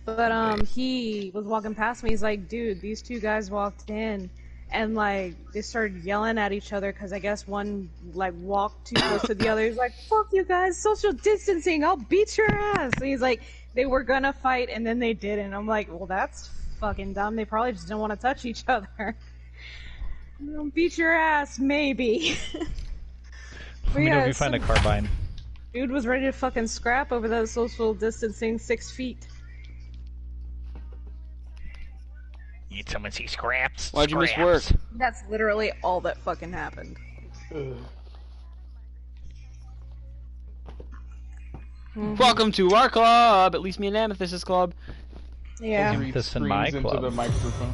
But he was walking past me. He's like, dude, these two guys walked in, and like they started yelling at each other because I guess one like walked too close to the other. He's like, fuck you guys, social distancing, I'll beat your ass. And he's like, they were gonna fight and then they didn't. I'm like, well, that's fucking dumb. They probably just didn't want to touch each other. Beat your ass, maybe. Let me know if you find a carbine. Dude was ready to fucking scrap over that social distancing 6 feet. Need someone see scraps? Why'd you miss work? That's literally all that fucking happened. Welcome to our club! At least me and Amethyst's club. Yeah. Amethyst in my club. Into the microphone.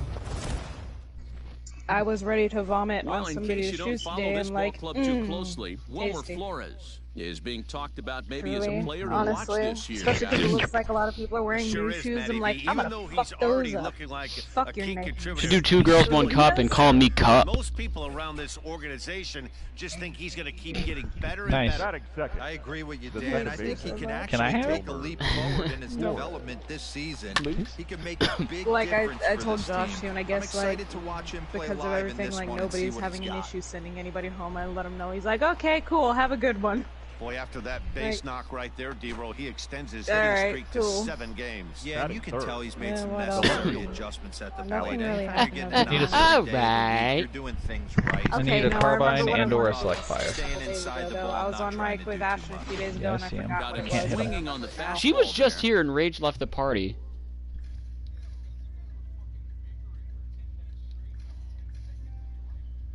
I was ready to vomit Well, on in somebody's case you shoes don't today follow this and ball like, club too closely, Wilmer tasty. Flores is being talked about maybe Really? as a player to Honestly, watch this year. especially because it looks like a lot of people are wearing Sure new is, shoes. Matty I'm like, B. I'm Even gonna though fuck he's those already up. looking like Fuck a your key name. contributor. Should do 2 girls, 1 cup and call me Cup. Most people around this organization just think he's going to keep getting better and Nice. better. I agree with you, Dan. I think he can I actually have take it? a leap forward in his development this season. He can make a big Like difference I for told this Josh team. too, and I I'm guess like excited to watch him play because of live in everything, this like one and see nobody's what having he's an got. issue sending anybody home. I let him know. He's like, okay, cool, have a good one. Boy, after that base Like- knock right there, D-Roll, he extends his All hitting right, streak cool. to 7 games. Yeah, and you can tell he's made Yeah, some what else? necessary adjustments at the Nothing plate. really Anytime happened you're over getting Need a- the nine of the day, Alright. you're doing things right. I Okay, need a no, I carbine remember what and I or a was select fire. Staying days inside the ago. ball, I was not on trying mic to with do too Ashley a much. few days ago Yeah, I and I see him. forgot Got what him it Can't hit was. him. swinging on the fastball. She was just there. here and Rage left the party.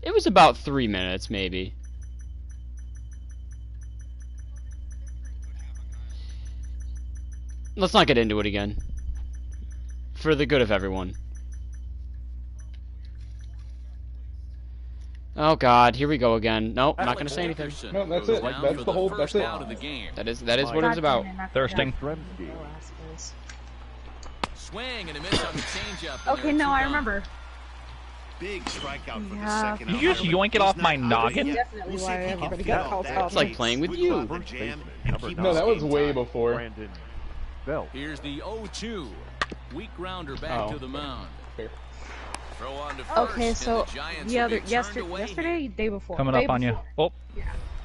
It was about 3 minutes, maybe. Let's not get into it again. For the good of everyone. Oh god, here we go again. Nope, not gonna say anything. No, that's Goes it. down That's for the whole- first that's it. out of the game. That is what it was about. Thirsting. Swing and a miss on the changeup. and Okay, there are no, two I gone. remember. Big strikeout for the Yeah. second Did you just yoink it off my noggin? Definitely why everybody got called out. It's like playing with you. No, that was way before. Here's the 0-2. Weak grounder back Oh. to the mound. Fair. Throw on to first, Okay, so and the Giants the will other be turned yesterday, away. day before. Coming day up on you. before. Oh,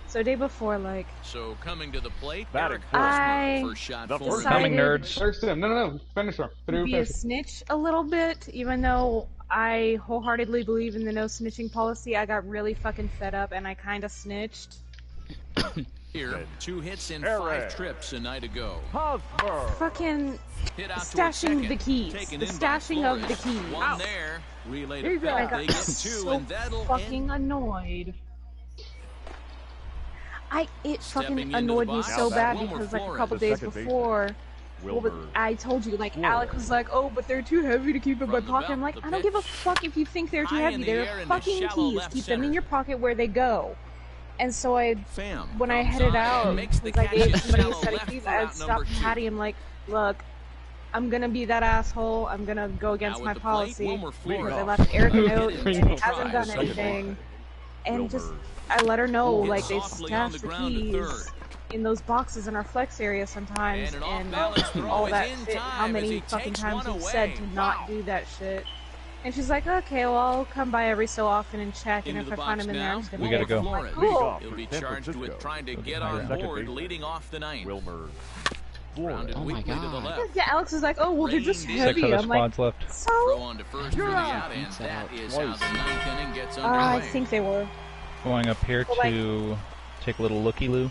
So day before, like So coming to the plate, Batting Eric I Hosmer, first shot for him. decided coming, nerds. First him. No. Finish him. to be a snitch a little bit, even though I wholeheartedly believe in the no snitching policy. I got really fucking fed up and I kind of snitched. Here, 2 hits in 5 trips a night ago. Fucking Hit out towards stashing second. the keys. Taken The in by stashing of the Flores. keys. One there. Relay to I third. got They get 2, so and that'll fucking end. annoyed. It Stepping fucking into annoyed the me box, so bad Wilmer because like a Flores, couple the days before, I told you, like, Alec was like, oh, but they're too heavy to keep in my From the pocket. I'm belt, like, the I don't give a pitch. fuck if you think they're too High in heavy. the air They're into fucking shallow keys. left Keep them in center. your pocket where they go. And so Fam when I comes headed on out, and makes the because I catch gave in somebody a shallow set of left keys, for I out had stopped number 2. Patty. I'm like, look, I'm gonna be that asshole. I'm gonna go against Now my at the plate, policy. Wilmer Flores. Because I left Eric a note and Tries it hasn't done second anything. And just, I let her know, Hit like, they softly on stash the the ground to keys third. in those boxes in our flex area sometimes, And an and off-balance throw all is that in shit. How time as many he fucking takes times one you've said away. to not do that shit. And she's like, okay, well, I'll come by every so often and check, and Into if the I find box him in there, I'm now. just gonna We hit gotta him. go. I'm like, cool. He'll be charged with trying to get my on bad. board, leading off the ninth. Grounded Oh my weakly to the God. left. Yeah, Alex is like, oh, well, they're just Six 6 heavy. other I'm like, squads left. so? Throw on to first for the out, and that is how the ninth inning gets underway. I think they were. Going up here Well, like- to take a little looky-loo.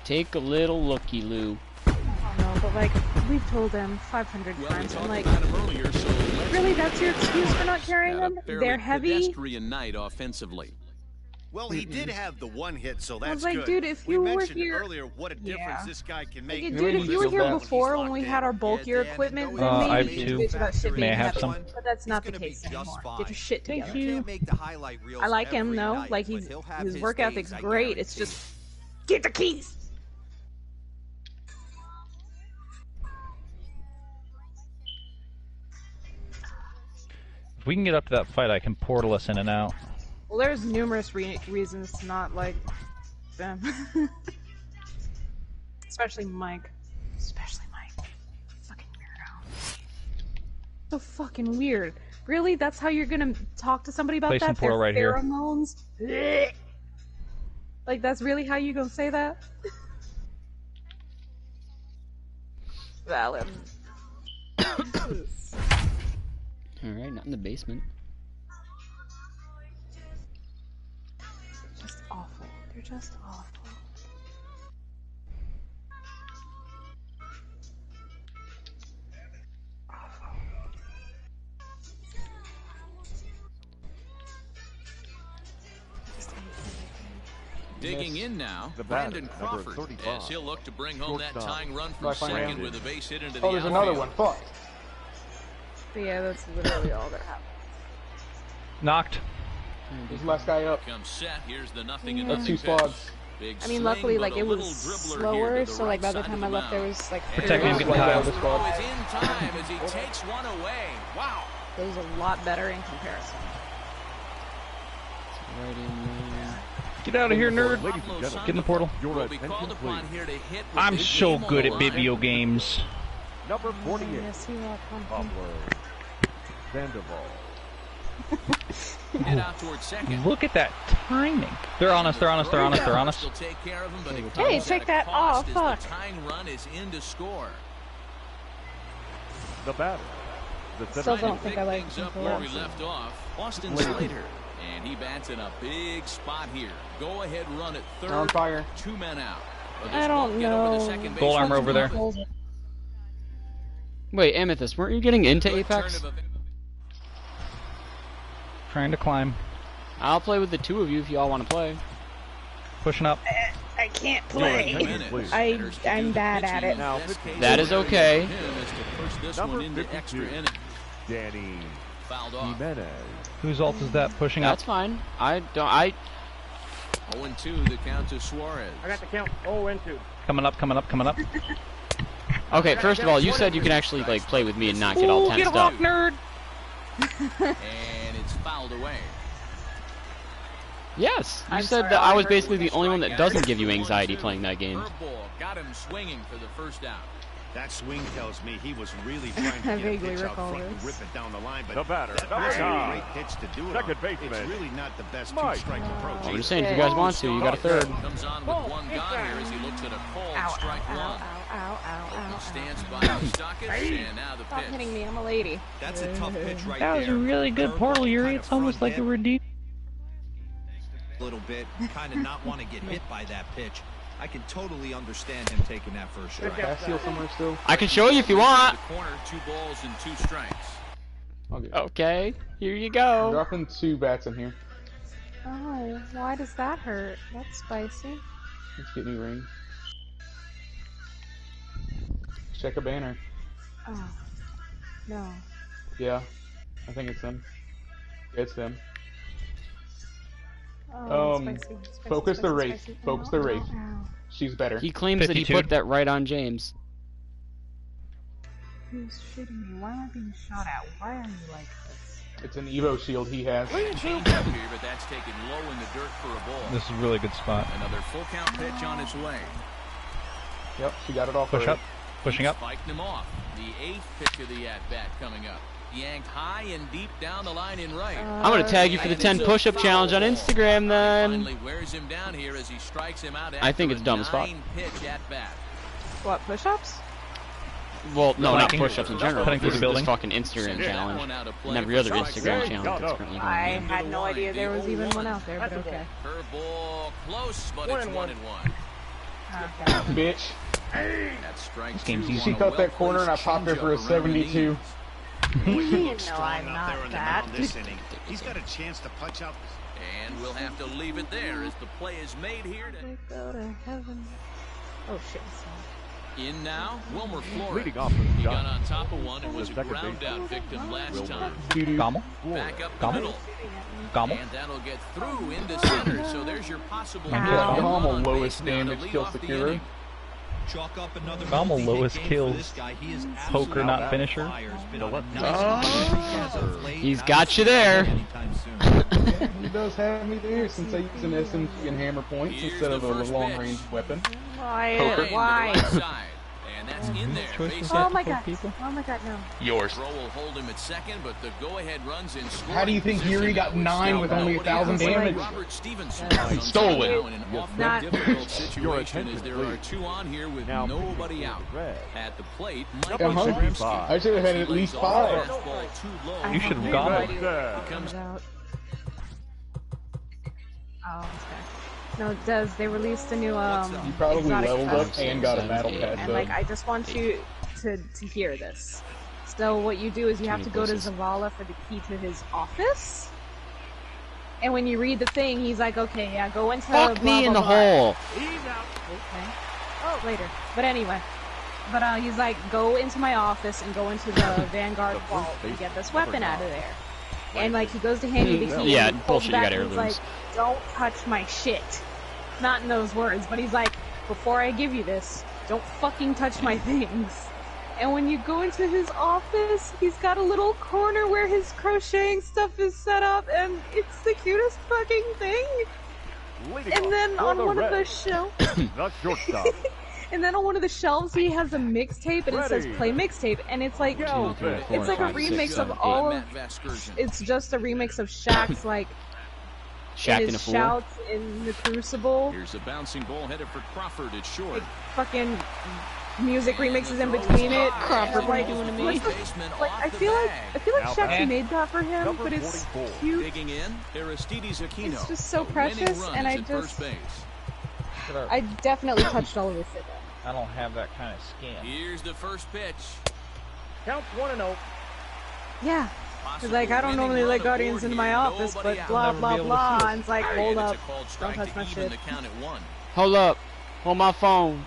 Take a little looky-loo. I don't know, but like, we've told them 500 Well, we times. I'm talked like, about him earlier, so let's really, that's your excuse for not carrying had a them? fairly They're heavy? pedestrian night offensively. Well, he did have the one hit, so that's like, good. dude, if we you were mentioned here- earlier what a difference Yeah. this guy can Like, make. dude, if you were here bad. before when we had our bulkier Dan, equipment, I then know I have maybe you two. could bitch about shit May being I have heavy. some? But that's not the He's gonna be case just anymore. fine. Get your shit Thank together. you. Can't make the highlight reels I like him every though. night, Like but he'll have his his work days, ethic's I great. It's guarantee. just get the keys. If we can get up to that fight, I can portal us in and out. Well, there's numerous reasons to not like them. Especially Mike. Especially Mike. Fucking So fucking weird. Really? That's how you're gonna talk to somebody about Place that? and portal Their right here. pheromones? Blech. Like, that's really how you gonna say that? Valid. Alright, not in the basement. Just awful. They're just awful. Digging in now, Brandon Crawford, as he'll look to bring home that tying run from second with a base hit into the Oh, there's another outfield. one. Fuck. But yeah, that's literally all that happened. Knocked. There's the last guy up. Comes set. Here's the nothing and That's nothing 2 squads. pitch. Big I mean, swing, luckily, but like, a it was little dribbler slower, here to the so, like, by right the side time of I left, there mound. was, like, Protect me, I'm getting Throw tired. is in time as he takes one away. Wow. it was a lot better in comparison. Right in there. Get out of here, nerd. Get in the portal. Will be called upon here to hit with I'm the so game on good the at line. video games. Number 48, Yes, you are pumpkin. Pablo Sandoval. Head out towards second. Look at that timing. They're on us, they're on us, they're on us, they're on us. Will take care of him, but it Hey, comes take at a that cost off, as fuck. the tying run is in to score. The batter, the Still center don't think I like things up people where we else. left off. Austin Slater. And he bats in a big spot here. Go ahead run at third. They're on fire. 2 men out. But I this don't won't get over the know. second Goal base armor run. over there. Wait, Amethyst, weren't you getting into Good Apex? turn of a- Trying to climb. I'll play with the two of you if y'all want to play. Pushing up. I can't Your play. minutes. Please. Batters to do I'm the bad at pitching. it. Now, Best case That is scenario okay. for him is to push this Number one into 52. extra innings. Danny Fouled off. Jimenez. Whose ult is that pushing up? That's fine. I don't. I 0-2 the count to Suarez. I got the count. Oh, and 2. Coming up, coming up, coming up. Okay, first of all, you said you can actually like play with me and not get all Ooh, get tensed off, up. nerd! And it's fouled away. Yes, you I'm said sorry, that I was I basically the only one that Strikeout. doesn't give you anxiety playing that game. Curveball got him swinging for the first out. That swing tells me he was really trying to I get a vaguely pitch out recall front and this. rip it down the line, but The batter, that number wasn't a 9. great pitch to do it Second on. baseman. It's really not the best Mike. two-strike approach. I'm either. just saying, if you guys want to, you got a third. Comes on with one gone here as he looks at a called Ow, strike ow, one. ow, ow, ow, ow, Stands ow. by the stockage, and now the Stop pitch. hitting me, I'm a lady. That's a tough pitch right That was a there. really good portal, Yuri. It's almost like a redeem. A little bit, kind of not want to get hit by that pitch. I can totally understand him taking that first strike. Can I steal somewhere still? I can show you if you want. The corner, 2 balls and 2 strikes. Okay. Okay, here you I'm go. dropping 2 bats in here. Oh, why does that hurt? That's spicy. Let's get new ring. Check a banner. Oh, no. Yeah, I think it's them. Yeah, it's them. Oh, Um, spicy, spicy, focus the spicy, Wraith. spicy. Focus Ow, the ow, Wraith. ow. She's better. He claims that he 52. put that right on James. Who's shooting me? Why am I being shot at? Why are you like this? It's an Evo shield he has. Change up here, but that's taken low in the dirt for a ball. This is a really good spot. Another full count pitch on its way. Yep, she got it off. Push already. up. Pushing up. Spiked him off. The 8th pitch of the at-bat coming up. Yanked high and deep down the line in right. I'm gonna tag you for the 10 push-up challenge on Instagram then. Finally wears him down here as he strikes him out. I think after it's dumb as fuck. a 9-pitch at-bat. What, push-ups? Well, no, not Planking. push-ups in general. Putting through This the is building. this fucking Instagram challenge. And every other Instagram challenge that's currently going I on. had no idea there was even one out there, but okay. Curveball close, but it's 1-1. Okay. Bitch. That strike This game's two easy. on She a cut that corner and I well-placed popped her for a changeup around the 72. knees. No, Strong I'm out not there in the that. mound this inning. He's got a chance to punch out. And we'll have to leave it there as the play is made here. I go to heaven. Oh shit. In now, Wilmer Flores. Leading off with He got John. on top of one and The was a second ground baseman. out victim last Wilmer. time. Doo-doo. Gommel. Back up the Gommel. middle. Gommel. And that'll get through into center. So there's your possible Ow. run Gommel, on lowest base now to damage lead kill off the securer. inning. Chalk up another Gommel multi-hit lowest game for kills. this guy. He is Poker, not absolutely finisher. on fire. It's been You know on what? a nice streak as of late, He's and got I you don't see there. that anytime soon. He does have me there since I use an SMG and hammer points Here's instead the of a first long pitch. range weapon. Why? Poker. Line to the Why? right side. And that's in there. Oh my god. Oh my god, no. Yours. Throw will hold him at second, but the go-ahead runs in scoring. How do you think Yuri got 9 with only 1,000 damage? Robert Stevenson Stolen. in an awfully difficult situation as there are 2 on here with nobody out. At the plate, Michael Yastrzemski. I should have had at least 5. You should have gone. Comes out. Oh, okay. No, it does. They released a new You probably exotic leveled quest. up and got a battle pass. And like, I just want you to hear this. So what you do is you have to go to Zavala for the key to his office. And when you read the thing, he's like, okay, yeah, go into Fuck blah, me blah, in the blah. hole. Okay. Oh, later. But anyway. But he's like, go into my office and go into the Vanguard vault and get this weapon out of there. And like, he goes to hand you the key. Yeah, and he pulls bullshit, you back got and he's heirlooms. like, don't touch my shit. Not in those words, but he's like, before I give you this, don't fucking touch my things. And when you go into his office, he's got a little corner where his crocheting stuff is set up, and it's the cutest fucking thing. And then on one of the shelves, Not shortstop. and then on one of the shelves, he has a mixtape, and it says "Play Mixtape," and it's like, it's like a remix of all of. It's just a remix of Shaq's like. Shaq in a his fool. shouts in the Crucible. Here's a bouncing ball headed for Crawford. It's short. Like, fucking music remixes in between it. Crawford, like, what are you doing to me? like I feel like Shaq made that for him, but it's cute. Digging in, Aristides Aquino. It's just so precious, and I definitely touched all of his shit. I don't have that kind of skin. Here's the first pitch. Count 1-0. Yeah. It's like, I don't normally let Guardians into my office, but blah, blah, blah. And it's like, hold up. Don't touch my shit. Hold up. Hold my phone.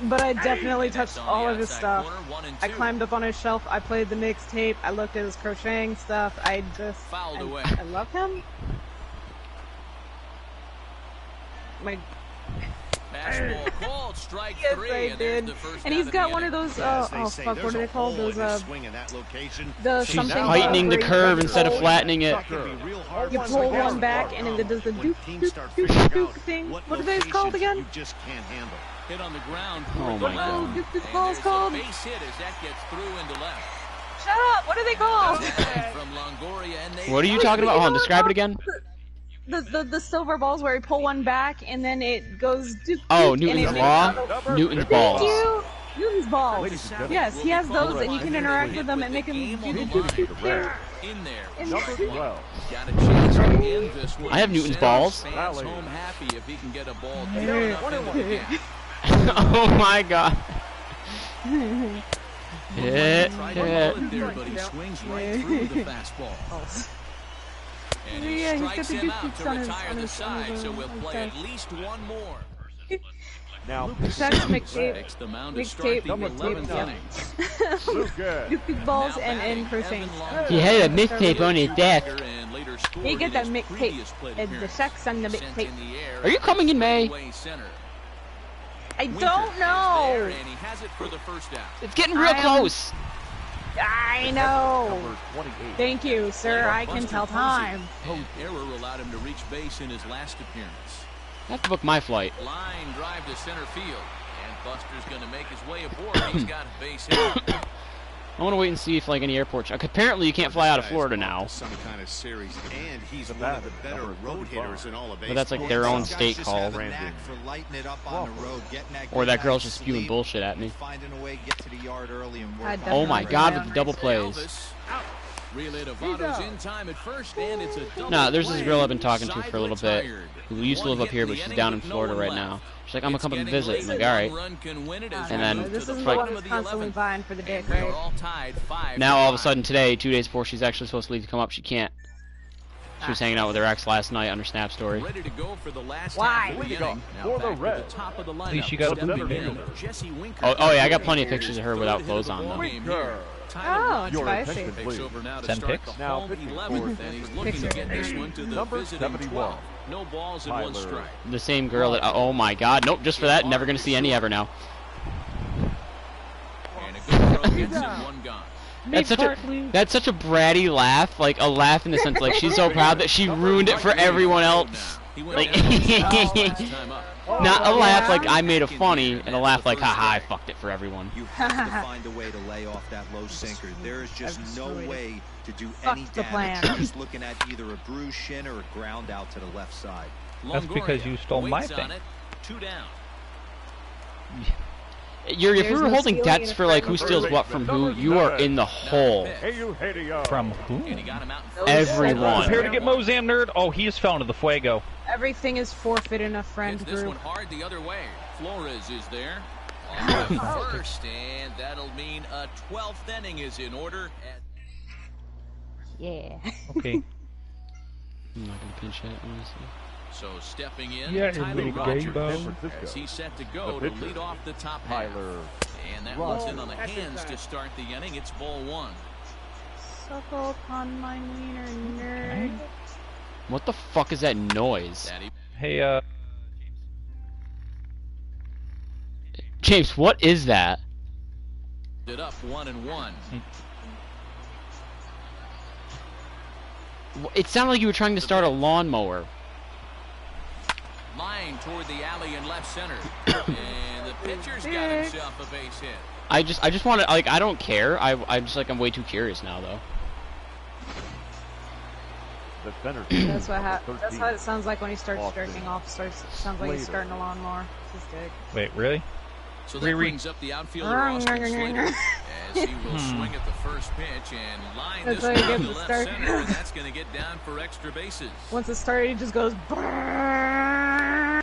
But I definitely touched all of his stuff. I climbed up on his shelf. I played the mixtape. I looked at his crocheting stuff. I love him. My. Fastball called, strike Yes, 3, I and there's did. the first And out he's of got the one of inning. those. Oh fuck! What are they called? Those the She's something. heightening the where you curve pull- instead of flattening it. You pull one back, and it does the doop doop doop doop thing. What are those called again? You just can't handle. Hit on the ground. Oh my Oh, god. this ball's called. Base hit as that gets through into left. Shut up! What are they called? From Longoria, and they What are you talking about? Hold on, describe it again. The silver balls where you pull one back and then it goes. Doop, Oh, doop, Newton's and it Law? Newton's Thank balls. you. Newton's balls. Yes, he has those, and you can interact with them and make them do doop doop doop. in there. And Number 12. Got a chance to end this one. I have Newton's balls. Fans home happy if he can get a ball Yeah. thrown up into the gap. Oh my god. Hit, Tried to hit. pull it there, but he swings right through the fastball. And he Yeah, he's got strikes the him doop out doops to on his- retire on the his- on side, his, so we'll on his play chest. at least one more. Now, That's mixtape. Takes the mound to Mixtape. start the Number 11th 12. inning. Lucas. Doop doop balls Now and batting, crocheting. Evan Longoria. He had a mixtape on his desk. And later scored He get in that his mixtape. previous plate And the appearance. sex on the Sent mixtape. in the air Are you coming in May? away center. I Winker don't is there, know. and he has it for the first out. It's getting real I am- close. I know. Number 28. Thank you, sir. I can tell time. An error allowed him to reach base in his last appearance. I have to book my flight. Line drive to center field. And Buster's going to make his way aboard. He's got a base hit. I want to wait and see if like any airports. Apparently you can't fly out of Florida now. Some kind of series, and he's The one of batter, the better number road 35. hitters in all of But that's like baseball. their own Some guys state just call. have a knack for lighting it up on the road, getting that Or good that girl's night's just spewing sleep, bullshit at me. finding a way, get to the yard early and work I on it. Oh my Definitely. god, with the double plays. Elvis out. Relay to Votto's in time at first, and it's a double No, there's this play. girl I've been talking to for a little bit, Side who used to live up here, but she's down in Florida right now. She's like, I'm gonna come up and visit. I'm like, alright. And then, This isn't the like- one who's constantly vying for the dick, We are right? all tied 5 Now to all of a 5. sudden today, 2 days before she's actually supposed to leave to come up, she can't. She was hanging out with her ex last night on her Snap story. Ready to go for the last Why? half of the inning. Now For the back to Reds. the top of the lineup. least you got Stepping Blue in, Beater. Jesse Winker. Oh yeah, I got plenty of pictures of her without clothes on though. Winker. Oh, Your spicy. attention, Takes please. over now to Send start pics? the Now home pitching 11th, for and he's looking to get this one to the Number visiting 71. 12. No balls and one Tyler. strike. The same girl that, oh my god, nope, just for that, never gonna see any ever now. And a good throw gets him one gone. That's such a bratty laugh, like a laugh in the sense like she's so proud that she ruined it for everyone else. He went Like, down last time up. Not a laugh like I made a funny, and a laugh like, haha, I fucked it for everyone. You have to find a way to lay off that low sinker. There is just no way to do any damage. Just looking at either a bruised shin or a ground out to the left side. That's because you stole my thing. 2 down. If we were holding debts for like who steals what from who, you are in the hole. From who? Everyone. Prepare to get Mozam, nerd. Oh, he has fell into the fuego. Everything is forfeit in a friend This group. one hard the other way. Flores is there. On the first, and that'll mean a 12th inning is in order. Yeah. Okay. I'm not gonna pinch it, honestly. So stepping in, Yeah, Tyler little Rogers, game as he's set to go to lead off the top half. And that one's in on the hands to start the inning. It's ball 1. Suckle upon my wiener, nerd. What the fuck is that noise? Hey, James, what is that? It up 1-1. It sounded like you were trying to start a lawnmower. Line toward the alley in left center. And the pitcher's got himself a base hit. I just want to, like, I don't care. I'm just like, I'm way too curious now, though. That's what it sounds like when he starts jerking off. Sounds like he's starting a lawnmower. This is good. wait, really? So that brings up the outfielder Austin Slater as he will swing at the first pitch and line this one to left center, and that's going to get down for extra bases. Once it started, he just goes. I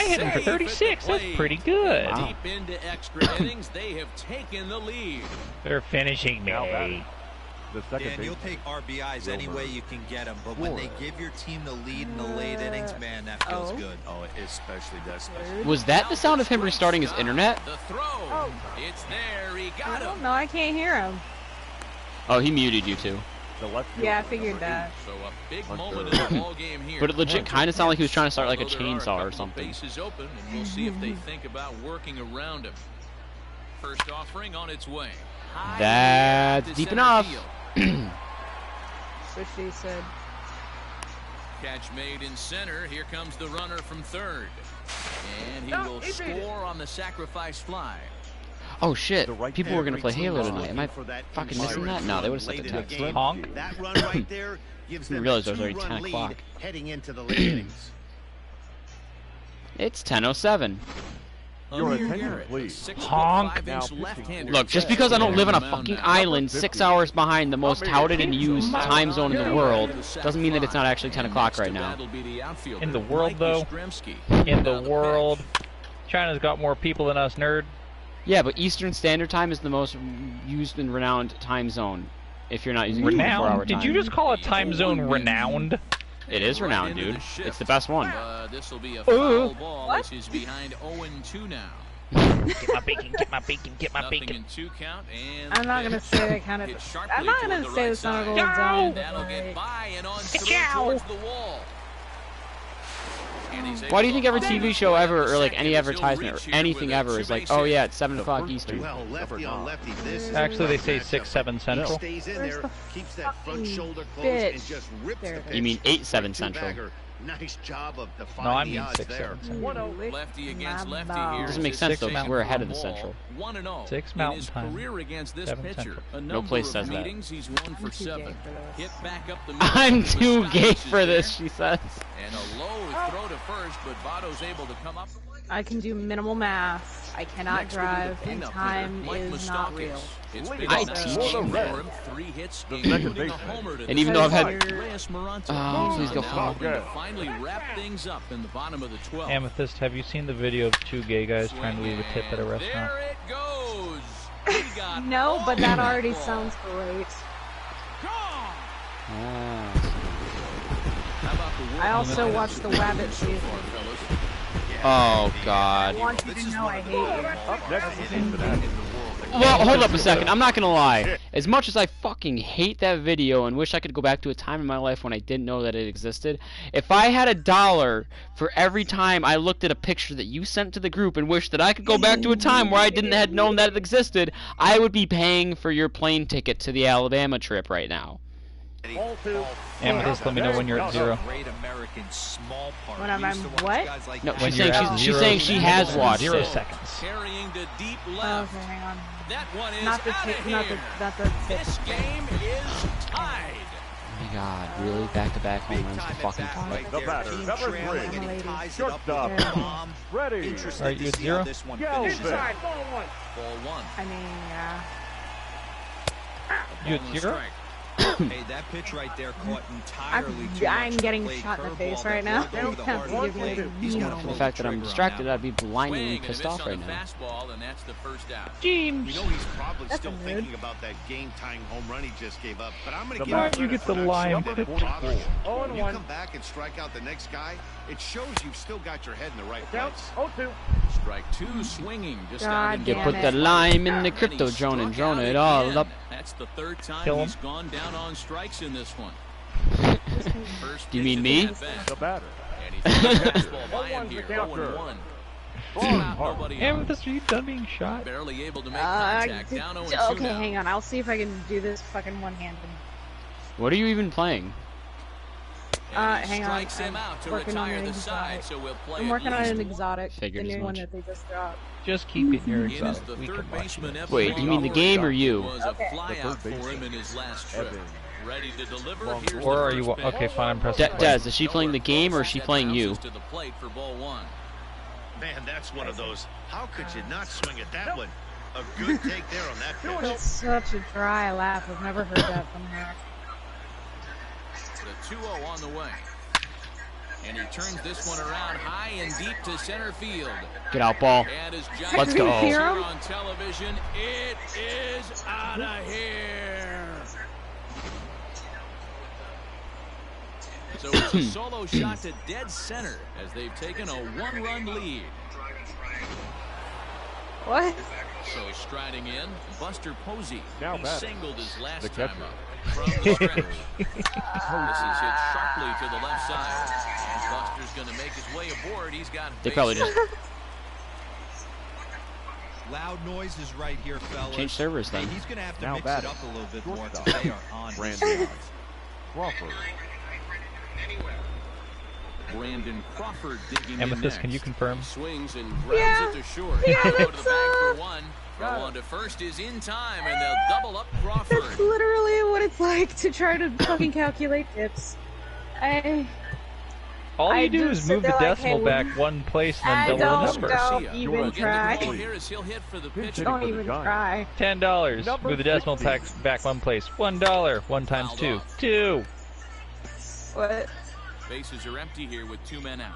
hit him for 36. That's pretty good. Wow. Deep into extra innings, they have taken the lead. They're finishing me. Dan, you'll take RBIs any way you can get them, but when they give your team the lead in the late innings, man, that feels good. Oh, it especially does. Was that the sound of him restarting his internet? The throw. It's there. He got him. No, I can't hear him. Oh, he muted you too. Yeah, I figured that. So a big moment in the ball game here. But it legit kind of sounded like he was trying to start like a chainsaw or something. Bases open, and we'll see if they think about working around him. First offering on its way. That's deep enough. So she said. Catch made in center. Here comes the runner from third. And he will score on the sacrifice fly. Oh shit, people were going to play Halo tonight. Am I fucking missing that? No, they would have sent a text. Honk. That run right there gives them I realized it was a already 10 2-run lead o'clock. heading into the late innings. It's 10:07. Your attention, please. Honk. Look, just because I don't live on a fucking island 6 hours behind the most touted and used time zone in the world doesn't mean that it's not actually 10 o'clock right now. In the world, though. In the world. China's got more people than us, nerd. Yeah, but Eastern Standard Time is the most used and renowned time zone. If you're not using 24-hour Renowned? time. Did you just call a time zone renowned? It is renowned, dude. It's the best one. This will be a foul ball. This is behind 0-2 now. Get my bacon, get my bacon, get my Nothing bacon. in 2 count, and I'm not gonna say that kind of. I'm not gonna say the son of a right zone. That'll get by and on through Ka-chow. towards the wall. Why do you think every TV show ever, or like any advertisement, or anything ever is like, oh yeah, it's 7 o'clock Eastern? Well, lefty on lefty, this is Actually, they say 6, 7 he central. stays in Where's there, the keeps that front shoulder closed, bitch? and just rips There the it pitch. You mean 8, 7 Right to central? Bagger. Nice job of defying No, I the mean odds 6, there. 7 central. Lefty against My lefty ball. here. Doesn't make sense though, because we're ahead of the Central. 1-0 6 in Mountain his Time, career against this 7 pitcher. Central. A No number place of says that. meetings, he's 1 I'm for too 7. gay for this. Hit back up the middle. I'm But too Scott gay is for there. this, she says. And a low throw to first, but Votto's able to come up. I can do minimal math. I cannot Next will be the drive, and cleanup time hitter, Mike is not Moustakas. real. It's been I a nice teach game you. for him. 3 hits, The second including a baseman. homer to And even though I've had- Reyes Moronto. Oh, please go Now foul. hoping to finally wrap things up in the bottom of the 12th. Amethyst, have you seen the video of 2 gay guys trying to leave a tip at a restaurant? There it goes. He got No, but that all already the ball. sounds great. Gone. Ah. How about the I also watched the Wabbit season. Oh god. I want you to know I hate you. Well, hold up a second. I'm not gonna lie. As much as I fucking hate that video and wish I could go back to a time in my life when I didn't know that it existed, if I had $1 for every time I looked at a picture that you sent to the group and wished that I could go back to a time where I didn't had known that it existed, I would be paying for your plane ticket to the Alabama trip right now. Amethyst, let me know when you're at 0. Great American small part. When I'm what? No, When she's saying she has watched 0 it. seconds. Carrying to deep Oh, left. okay, hang on. That one is Not the out of tip, here. not the tip. This game is tied. Oh my god, really? Back-to-back home runs to fucking tie. The batter, number 3. Shortstop. Ready. Alright, you at 0? Galvin. Ball one. I mean, yeah. You Ball at and 0? strike. Hey, that pitch right there caught entirely too I'm much getting delayed shot in the curveball face that right now. went over the Have hard to give plate. me a He's got to For pull the fact that I'm trigger on distracted, that. I'd be blindingly Swing and a pissed miss off on right the now. fastball, and that's the first out. You know he's probably That's still a mood. thinking about that game-tying home run he just gave up. But I'm going to The give Why'd him you credit get for the not line letting it pitch? bother you. 0 When and you 1. come back and strike out the next guy, it shows you've still got your head in the right Counts place. 0-2. Strike two, swinging just God out into You damn put it. the lime in the And crypto he drone and struck drone out it all again. up. That's the third time Kill him. he's gone down on strikes in this one. First Do you pitch mean is me? at bat. The batter. And he throws the fastball by him 1-1's here. the counter. 0-1. Strong Not heart. nobody on. Amethyst, are you done being shot? Barely able to make contact. Down 0-2 Okay, now. hang on. I'll see if I can do this fucking one-handed. What are you even playing? And he Hang on. strikes him I'm out to working on retire an the side, exotic. so we'll play I'm at working on least an exotic, Figured the as new one much. that they just dropped. Just keep it in your In is exotic. the We third can watch baseman. it. Wait, do you mean the game or you? Was a Okay. fly The out third for him in his last trip. Evan. Ready to deliver. Long Here's Or the are you... first pitch. Okay, fine, I'm pressing play. Dez, is she playing the game or is she playing you? Bounces to the plate for ball one. Man, that's one of those. How could you not swing at that one? A good take there on that pitch. It's such a dry laugh. I've never heard that from her. The 2-0 on the way. And he turns this one around high and deep to center field. Get out, ball. And as Let's go. Giants Hear here him? on television, it is out of here. So it's a solo shot to dead center as they've taken a one-run lead. What? So striding in, Buster Posey. Now He batting. singled his last The time catcher. up from the stretch. This is hit sharply to the left side. And Buster's going to make his way aboard. He's got They probably bases. just Loud noises right here, fellas. changed servers Hey, then. he's going to have to Now mix batting. it up a little bit more Shortstop. because they are on his Brandon side. Crawford. Brandon Crawford digging Amethyst, in next. can you confirm? Swings and grabs Yeah. it to short. Yeah, Go to the that's, bag for one. Throw on to first is in time, and they'll double up Crawford. That's literally what it's like to try to fucking calculate tips. All I you do just is sit move the there like, decimal hey, back one place and I then double the don't number. know. Garcia. even You'll Get the try. call here as he'll hit for the pitch. Hitting Don't for the even Giants. try. $10. Number Move the decimal 60. back one place. $1. 1 times Fouled 2. off. 2. What? Bases are empty here with 2 men out.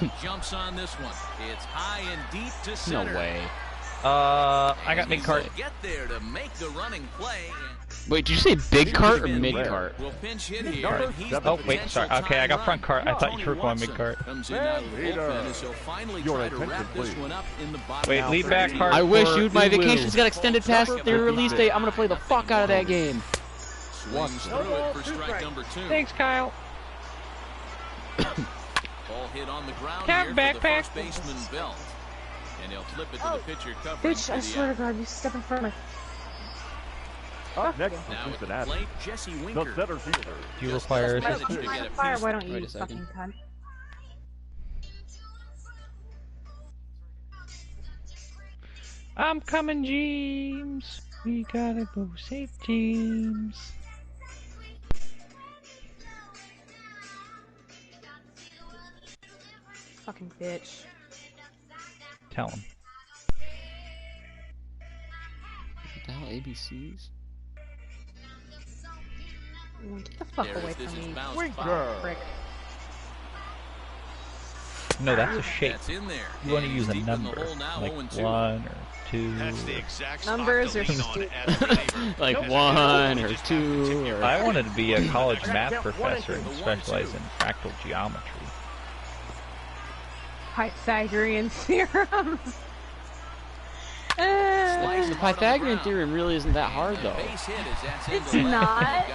He jumps on this one. It's high and deep to No center. way. I got mid cart. Get there to make the running play. Wait, did you say big cart or mid cart? Will pinch hit here. Number and he's seven. the Oh, wait, sorry. potential Okay, I got tying front cart. run. I thought you Tony were going Watson mid-cart. Comes in out of the Leader. bullpen as he'll finally Your try to attention, wrap this please. one up in the bottom. Wait, half lead of back the cart. I wish, for dude. My Ulu. vacations got extended past their release date. I'm gonna play the fuck out of that game. Swings through it for strike number 2. Thanks, Kyle. Ball hit on the ground Cap here for the backpack. first baseman Belt. And he'll flip it to the pitcher covering Bitch, for I the swear to out. God, you step in front of me. Up next Now from at the Cincinnati. plate, Jesse The Winker. center fielder. Do you Just require managed assistance? to Line get of a fire, piece. why don't Wait you a second. fucking cunt? I'm coming, James. We gotta go save James. Fucking bitch. Tell him. What the hell, ABCs? Get the fuck There away is this from is me. bounced Winker. foul. Frick. No, that's a shape. That's in there. You want to And use he's a deep in the number, hole now, like 0-2. 1 or 2. That's the exact Numbers spot are to lean on stupid. as a reliever. Like 1 or 2 or... I wanted to be a college math professor and specialize in fractal geometry. Pythagorean theorems. Slider The Pythagorean theorem really isn't that hard, though. It's not,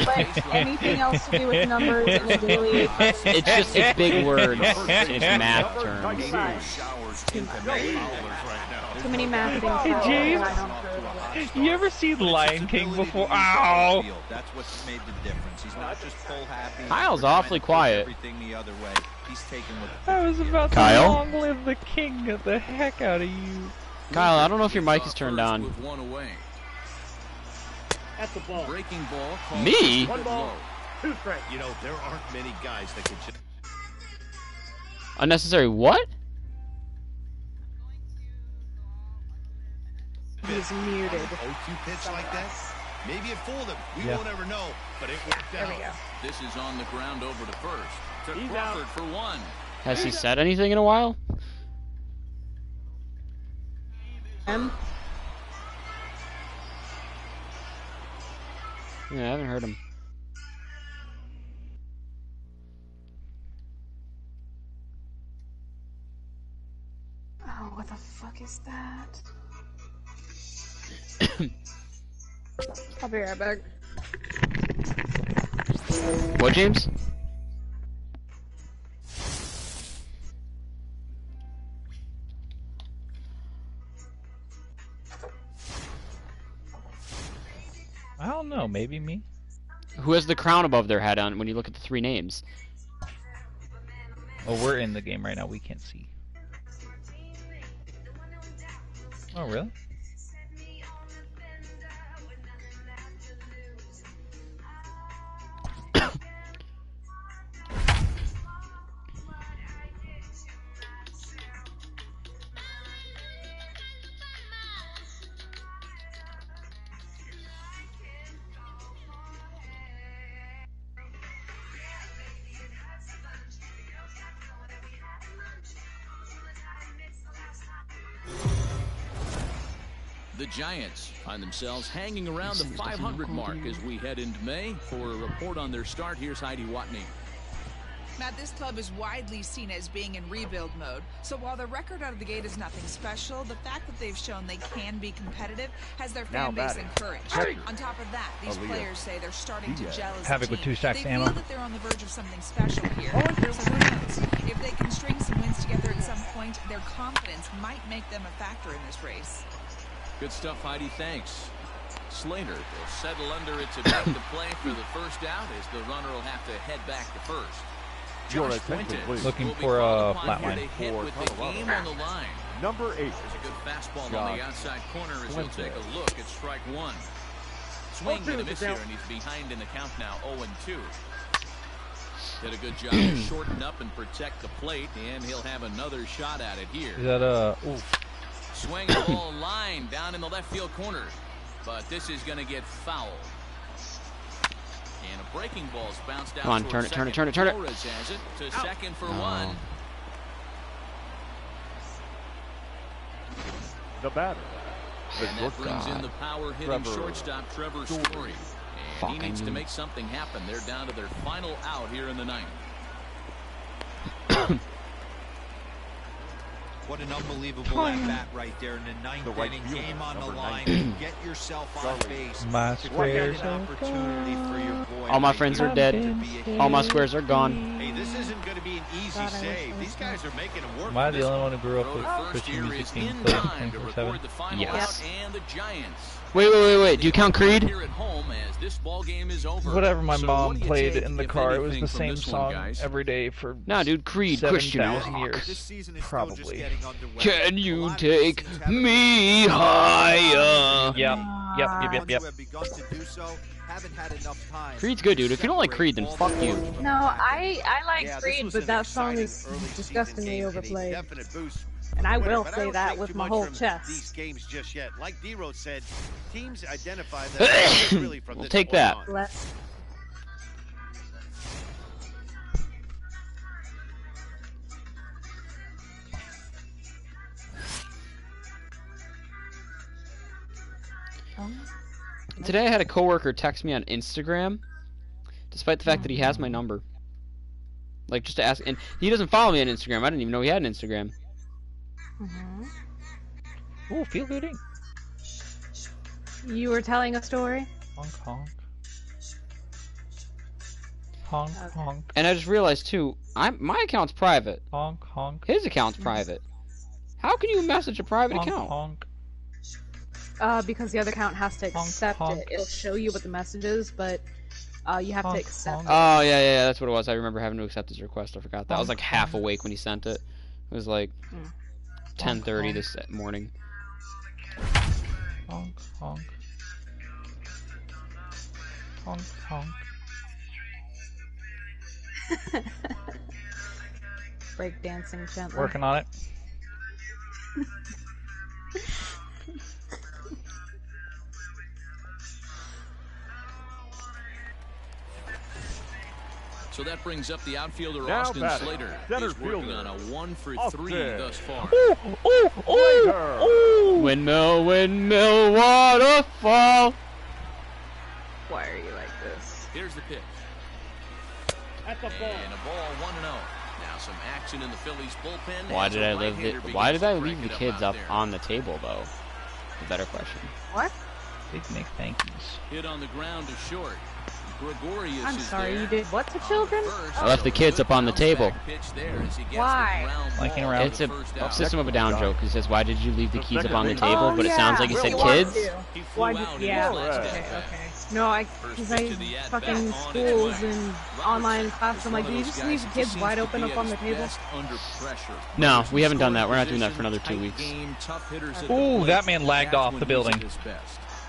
but anything else to do with numbers in a daily... It's big words. It's math terms. Too many math things. Hey, James, you ever seen Lion King before? Ow! That's what's made the difference. He's not just full happy. Kyle's awfully quiet. Everything the other way. He's taking what I was about to long live the king of the heck out of you. Kyle, I don't know if your mic is turned on. At the ball. Breaking ball. Me? One ball. 2 strikes. You know, there aren't many guys that can just... Unnecessary what? He's muted. 0-2 pitch like that? Maybe it fooled him. We won't ever know, but it worked out. There we go. This is on the ground over to first. To He's Crawford out. for 1. Has he said anything in a while? Yeah, I haven't heard him. Oh, what the fuck is that? I'll be right back. What, James? I don't know, maybe me. Who has the crown above their head on when you look at the 3 names? Oh, we're in the game right now. We can't see. Oh, really? The Giants find themselves hanging around the 500 mark as we head into May. For a report on their start, here's Heidi Watney. Matt, this club is widely seen as being in rebuild mode. So while their record out of the gate is nothing special, the fact that they've shown they can be competitive has their fan base encouraged. On top of that, these players say they're starting to gel as a Havoc team. with 2 stacks They ammo. feel that they're on the verge of something special here. So who knows? If they can string some wins together at some point, their confidence might make them a factor in this race. Good stuff, Heidi. Thanks. Slater will settle under it to make the play for the first out as the runner will have to head back to first. Josh Fuentes Looking will be for called a upon flat here line. to hit with the game on the line. Number 8. There's a good fastball on the outside corner as he'll take a look at strike 1. Swing and a miss here, and he's behind in the count now, 0-2. Did a good job to shorten up and protect the plate, and he'll have another shot at it here. Is that ooh. Swing the ball line down in the left field corner, but this is going to get fouled. And a breaking ball's bounced out. Come on, turn it, turn it, turn it, turn it. Flores has it to second for 1. The batter. And that brings in the power hitting shortstop Trevor Story. And he needs to make something happen. They're down to their final out here in the 9th. What an unbelievable at-bat right there in the 9th inning. Game on the line. Get yourself on base. My To squares create an opportunity for your boy. All my right friends here are dead. to be a All my hero. squares are gone. Hey, this isn't going to be an easy save. These guys are making it work. Am I for the this only one who grew up Throw with to first Christian here music is being in played on time to 24/7? record the final Yes. out and the Giants. Wait. Do you count Creed? Here at home as this ball game is over. Whatever my So mom what do you played take, in the if car, it was anything, the from same this one, song guys? every day for Nah, dude, Creed, Christian 7,000 rock. years. This season is still just Probably. getting underway. Can A you lot of take teams haven't me higher? Yep. ones who have begun to do so haven't had enough time. Creed's good, dude. If you don't like Creed, then fuck you. No, I like Yeah, this Creed, was but an that song exciting is early season disgustingly game and a overplayed. Definite boost. And I will But say don't that take with too my much whole from chest. These games just yet. Like D-Rose said, teams identify that really from We'll this take point that. on. Less. Today I had a coworker text me on Instagram, despite the fact that he has my number. Like, just to ask, and he doesn't follow me on Instagram. I didn't even know he had an Instagram. Ooh, feel good ink. You were telling a story? Honk honk. Honk honk. And I just realized too, my account's private. Honk honk. His account's private. How can you message a private Honk account? honk. Because the other account has to accept honk. it. It'll show you what the message is, but you have to accept it. Oh yeah, that's what it was. I remember having to accept his request. I forgot that. I was like half awake when he sent it. It was like 10:30 this morning. Honk honk. Honk honk. Break dancing gently. Working on it. So that brings up the outfielder Now Austin batting, Slater. center He's working fielder, on a 1-for-3 Austin. thus far. Windmill, windmill, waterfall. Why are you like this? Here's the pitch. At the ball. And a ball 1-0. Now some action in the Phillies bullpen. Why as did a I leave right-hander the? Why begins did I to leave break the it kids out up there. on the table though? A better question. What? Big Nick, thank yous. Hit on the ground to short. Gregorius I'm is sorry, there. you did what to children? I left the kids up on the table. Why? Liking around. It's a system of a down joke. It says, "Why did you leave the keys up on the table?" But it sounds like you said kids. Why did, yeah. Okay. No, because I fucking schools and online classes. I'm like, do you just leave the kids wide open up on the table? No, we haven't done that. We're not doing that for another 2 weeks. Ooh, that man lagged off the building.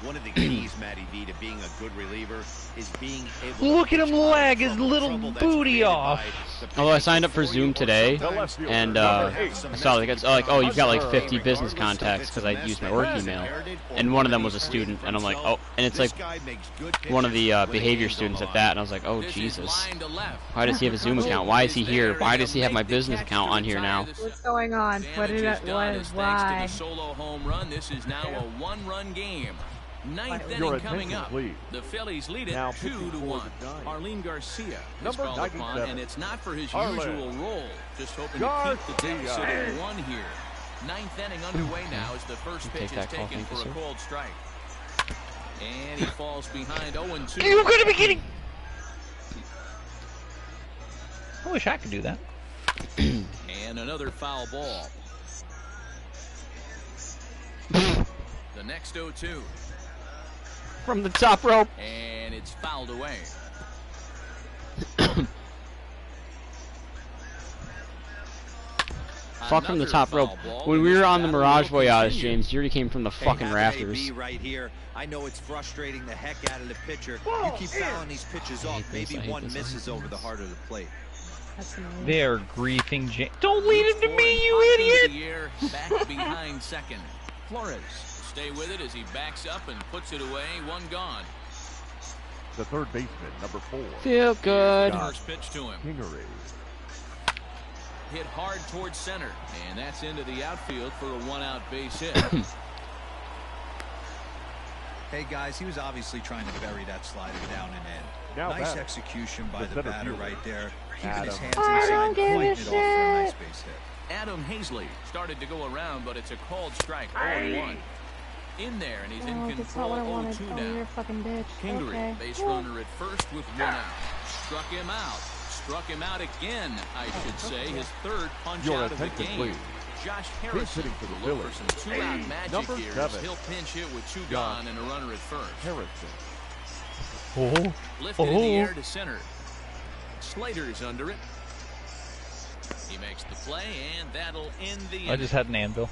One of the keys, Matty V, to being a good reliever is being able to Look at him pitch lag from his the little trouble that's booty created off. by the Although I pitcher signed up for before you Zoom or today, sometimes and have I some saw like it's like, oh, you've got like 50 business regardless of contacts if because it's I a used my mess work that email, inherited or and one of them was a created student, and I'm like, himself, oh, and it's this like guy makes good one of the pitches when behavior game's students on at the line. that, and I was like, oh Jesus, why does he have a Zoom account? Why is he here? Why does he have my business account on here now? What's going on? What did I, why? Solo home run. This is now a 1-run game. Ninth Your inning coming attention, up. please. The Phillies lead it Now 2-1. Giants. Arlene Garcia is Number called upon, 97. and it's not for his Arlen. usual role. Just hoping Garcia. to keep the deficit at 1 here. Ninth inning underway now as the first pitch Take is that call, taken thank you, for a sir. cold strike. And he falls behind 0-2. You're gonna be kidding! I wish I could do that. And another foul ball. The next 0-2. From the top rope. And it's fouled away. Fuck from the Another top rope. foul ball, When and we this were on the battle Mirage will Voyage, continue. James, you already came from the fucking Hey, rafters. AB right here. I know it's frustrating the heck out of the pitcher. You keep fouling these pitches off. this, Maybe I hate one this, I misses hate over the this. heart of the plate. That's annoying. They're griefing James. Don't lead him to me, you Up into idiot! the air, back behind second. Flores will stay with it as he backs up and puts it away. One gone. The third baseman, number 4. Feel good. First pitch to him. Kingery. Hit hard towards center. And that's into the outfield for a 1-out base hit. Hey guys, he was obviously trying to bury that slider down and in. Now Nice back. execution by The the center batter fielder. right there. Keeping Adam. his hands I inside, don't give a pointing it off for a nice shit. base hit. Adam Hazley started to go around, but it's a called strike. 0-1. In there, and he's in Oh, that's not control. what I wanted. 0-2 Oh, now. you're a fucking bitch. Kingery, Okay. base runner at first with 1 out. Struck him out. Struck him out again, I should say. His third punch Your out of the attention, game. please. Josh Harrison hitting for the will look Phillies. for some 2-out magic Number here. 7. He'll pinch hit with 2 Josh gone and a runner at first. Harrison. Oh, Lifted in the air to center. Slater's under it. He makes the play, and that'll end the I inning. just had an anvil.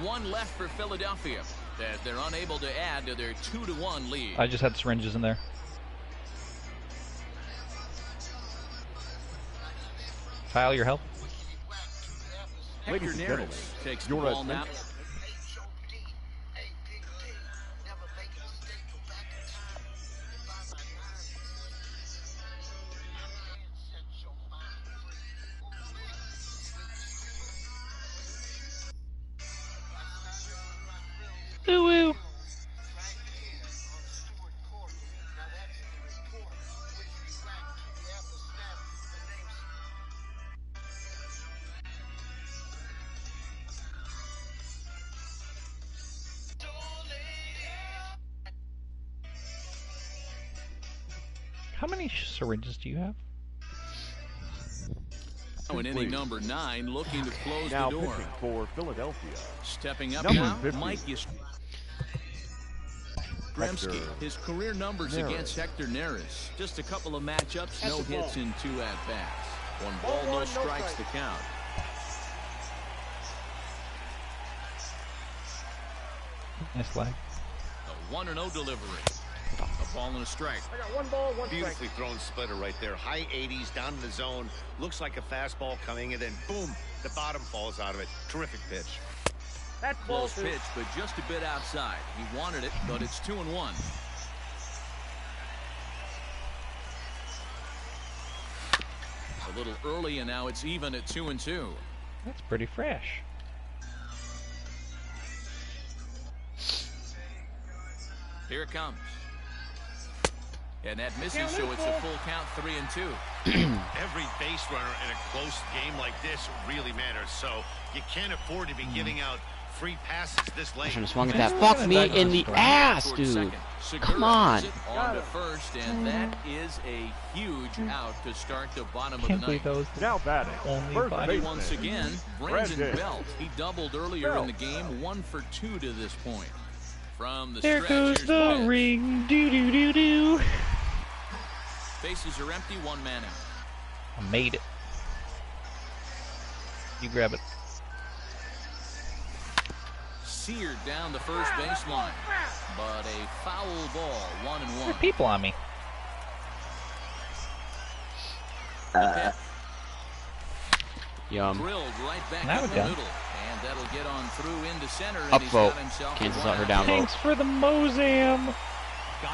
1 left for Philadelphia, as they're unable to add to their 2-1 lead. I just had syringes in there. Kyle, your help? Hector Ladies and Neris gentlemen, takes the your ball now. attention. Ooh, ooh. How many syringes do you have? Oh, and inning number 9 looking to close the door. For Philadelphia. Stepping up Number now, 50. Mike Yastrzemski. His career numbers against Hector Neris. Just a couple of matchups, no hits in 2 at-bats. 1 ball, no strikes to count. Nice lag. A 1-0 delivery. A ball and a strike. I got 1 ball, 1 Beautifully thrown splitter right there. High 80s, down in the zone. Looks like a fastball coming, and then boom, the bottom falls out of it. Terrific pitch. That close pitch, but just a bit outside. He wanted it, but it's 2-1. A little early, and now it's even at 2-2. That's pretty fresh. Here it comes. And that misses, so it's a full count, 3-2. Every base runner in a close game like this really matters, so you can't afford to be giving out free passes this late. I should have swung at that. Fuck me in the ass, dude. Come on. On to first, and that is a huge out to start the bottom of the Can't believe ninth. that was Now batting. First baseman. Once again, Brandon Brandon Belt. He doubled earlier in the game, 1 for 2 to this point. From the There stretch, goes here's the pitch. ring. Do do do do. Bases are empty, 1 man out. I made it. You grab it. Seared down the first baseline, but a foul ball, 1-1. There are people on me. Yum. Drilled right back Now up we're the done. middle, and that'll get on through into center. And he's Upvote. got himself a Cancels out her run. downvote. Thanks for the Mozam.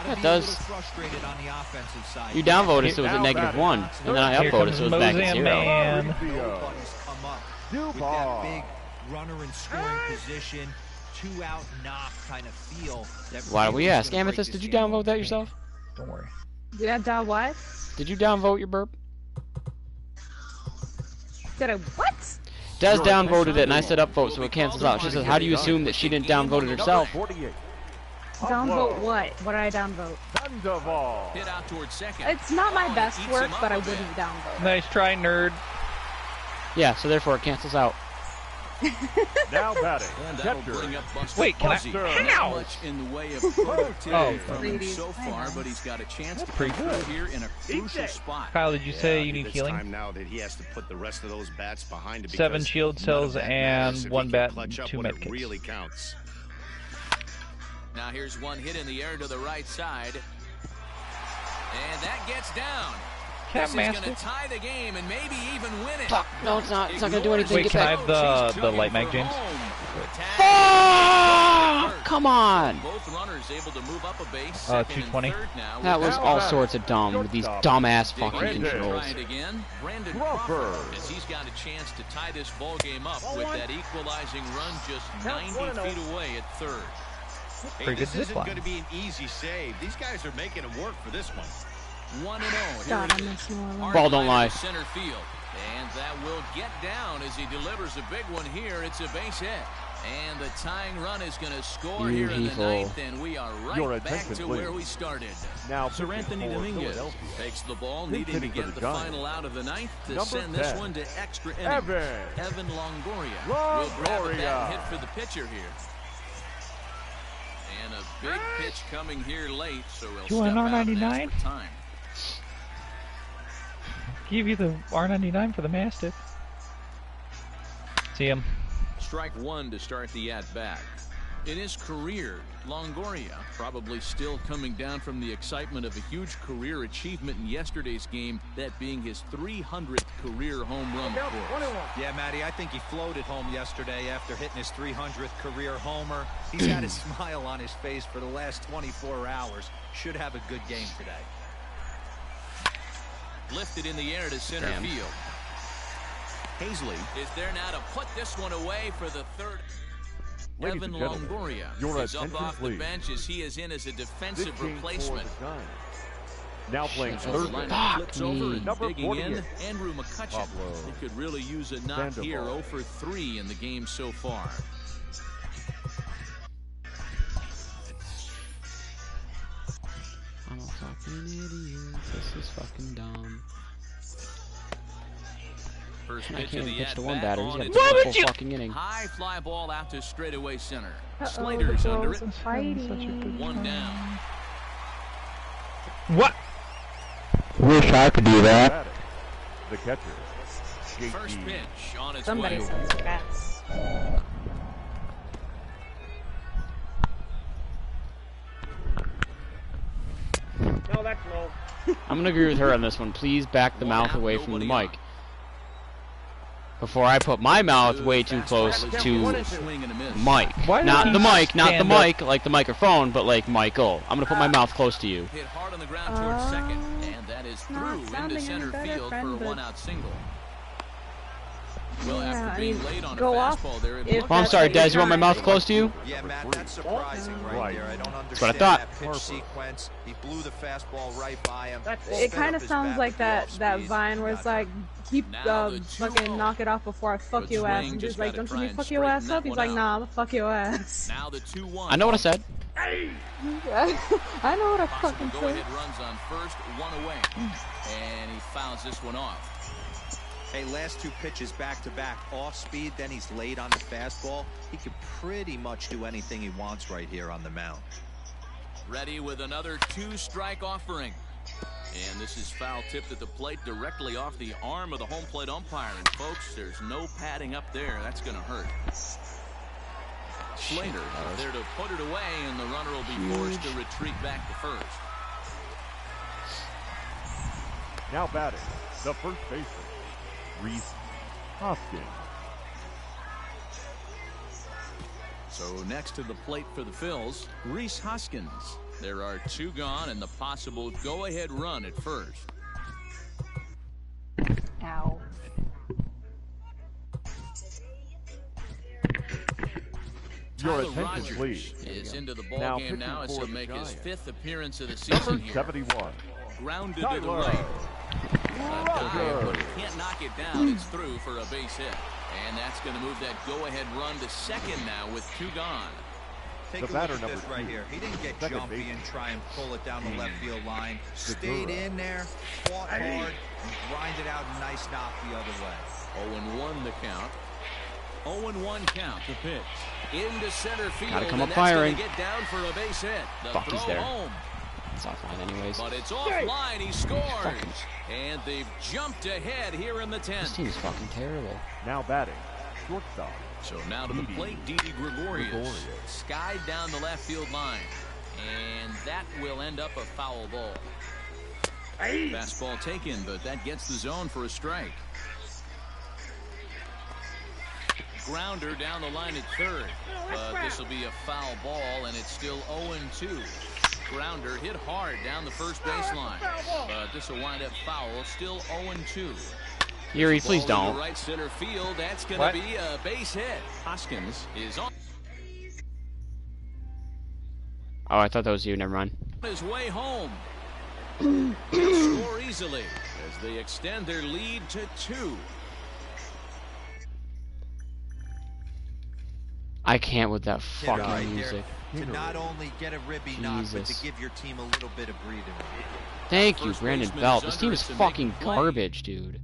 That does. Frustrated on the offensive side. You downvoted so it was a -1, and then I Here upvoted comes so it was back at Mozam 0. Man. Nobody's come up with that Duval. big runner in scoring position, 2-out knock kind of feel. That Why do we really ask? gonna break Amethyst, this did you game downvote up. that yourself? Don't worry. Did I die what? Did you downvote your burp? Did I what? Des downvoted it, and I said upvote, so it cancels out. She says, how do you assume that she didn't downvote it herself? 48. Downvote what? What did I downvote? Sandoval. Hit out towards second. It's not my Oh, best eats work, him up but I a bit. wouldn't downvote. Nice try, nerd. Yeah, so therefore it cancels out. Now batting. And that'll Catcher. bring up Buster Wait, can I- Posey. Buster. Not much in the way of productivity Oh. from him Ladies, so I far, know. but he's got a chance to pretty come good. through here in a crucial spot. Kyle, did you say you need It's healing? time now that he has to put the rest of those bats behind it. 7 because shield none of cells that and matters if 1 he can bat clutch and up 2 when it medkits. really counts. Now here's one hit in the air to the right side. And that gets down. This is going to Master. tie the game and maybe even win it. Fuck, no it's not. It's not gonna do anything. Wait, Get can I back. have She's the light chugging mag, for James? home. Fuck! Come on! Both runners able to move up a base. 220. That was all sorts of dumb with these dumbass fucking Digging in to controls. try it again. Brandon Crawford. Crawford, as he's got a chance to tie this ball game up with that equalizing run just 90 feet away at third. Pretty good This zip isn't line. going to be an easy save. These guys are making it work for this one. 1-0. Here God, it I is. miss more. Hard Ball don't line lie. to center field. And that will get down as he delivers a big one here. It's a base hit. And the tying run is going to score here in the Beautiful. ninth, and we are Your right back attention, to please. where we started. Now Sir pitching Anthony for Dominguez Philadelphia. takes the ball, He's needing to hitting for get the the Giants. final out of the ninth to Number send this 10. one to extra innings. Evan. Longoria will grab a bat Longoria. and hit for the pitcher here. And a big pitch coming here late, so he'll You want step an out and R99? ask for time. Give you the R99 for the Mastiff. See him. Strike one to start the at-bat. In his career, Longoria probably still coming down from the excitement of a huge career achievement in yesterday's game, that being his 300th career home run, of course. Yeah, Matty, I think he floated home yesterday after hitting his 300th career homer. He's had a smile on his face for the last 24 hours. Should have a good game today. Lifted in the air to center Damn. field. Hazley is there now to put this one away for the third. Ladies Evan and gentlemen, Longoria your is up attention, off the please. bench as he is in as a defensive Pitching replacement. for the Giants. Now playing As the third lineup base. Fuck flips over me. and Number digging in, 48. Andrew McCutcheon. Pablo He could really use a knock here, Sandoval. 0 for 3 in the game so far. I'm all fucked. This is fucking dumb. First I pitch can't of even the pitch to one at-bat batter. He's on got to its pitch the way. full fucking inning. High fly ball out to straightaway center. The Slater's under girls it. are fighting. One down. What? Wish I could do that. The catcher. First pitch on its Somebody way. says rats. No, that's low. I'm gonna agree with her on this one. Please back the mouth away from the mic. Before I put my mouth way too close to Mike. Not the mic, not the mic, like the microphone, but like Michael. I'm gonna put my mouth close to you. Hit hard on the ground towards second, and that is through into center field for a one-out single. Well, after being late on a fastball there, Oh, I'm sorry, Des. You want my mouth close to you? Yeah, Matt, that's surprising right there. I don't That's what I understand thought. that pitch sequence. He blew the fastball right by him. It kind of sounds like that Vine where it's like, keep fucking knock it off before I fuck your ass. And just like, don't you need to fuck your ass up? He's like, nah, I'm gonna fuck your ass. Now the 2-1. I know what I said. I know what I fucking Go said. ahead runs on first, one away, and he fouls this one off. Hey, last two pitches back-to-back, off speed, then he's late on the fastball. He can pretty much do anything he wants right here on the mound. Ready with another 2-strike offering. And this is foul tipped at the plate directly off the arm of the home plate umpire. And folks, there's no padding up there. That's going to hurt. Slater there to put it away, and the runner will be forced to retreat back to first. Now batting, the first baseman, Rhys Hoskins. So next to the plate for the Phils, Rhys Hoskins. There are 2 gone and the possible go-ahead run at first. Ow. Your Tyler attention, Rogers please. is into the ball Now game now as pitching he'll for the make his Giants. 5th appearance of the Number season here. 71. Grounded to the Tyler right. Rogers. Can't knock it down. It's through for a base hit. And that's going to move that go-ahead run to second now with 2 gone. Take The a batter look at this number right 2. here. He didn't get Second jumpy baseman. and try and pull it down the left field line. Stayed Segura. in there, fought hard, and grinded out a nice knock the other way. 0-1 the count. 0-1 count the pitch. Into center field. Gotta come and up that's firing. gonna get down for a base hit. The Fuck, throw he's there. home. It's offline anyways. But it's offline. He scores. Fucking- And they've jumped ahead here in the 10th. This team is fucking terrible. Now batting, shortstop. So now to the plate, Didi Gregorius. Skied down the left field line. And that will end up a foul ball. Fastball taken, but that gets the zone for a strike. Grounder down the line at third. But this will be a foul ball, and it's still 0-2. Grounder hit hard down the first baseline. But this will wind up foul, still 0-2. Yuri, please Ball into don't. right center field. That's going What? to be a base hit. Hoskins is on Oh, I thought that was you. Never mind. his way home. Score easily as they extend their lead to 2. I can't with that Hit fucking right music. there to not only get a ribby knock, but Jesus. to give your team a little bit of breathing room. Thank you, First Brandon baseman Belt. is This team under is to make fucking the play. garbage, dude.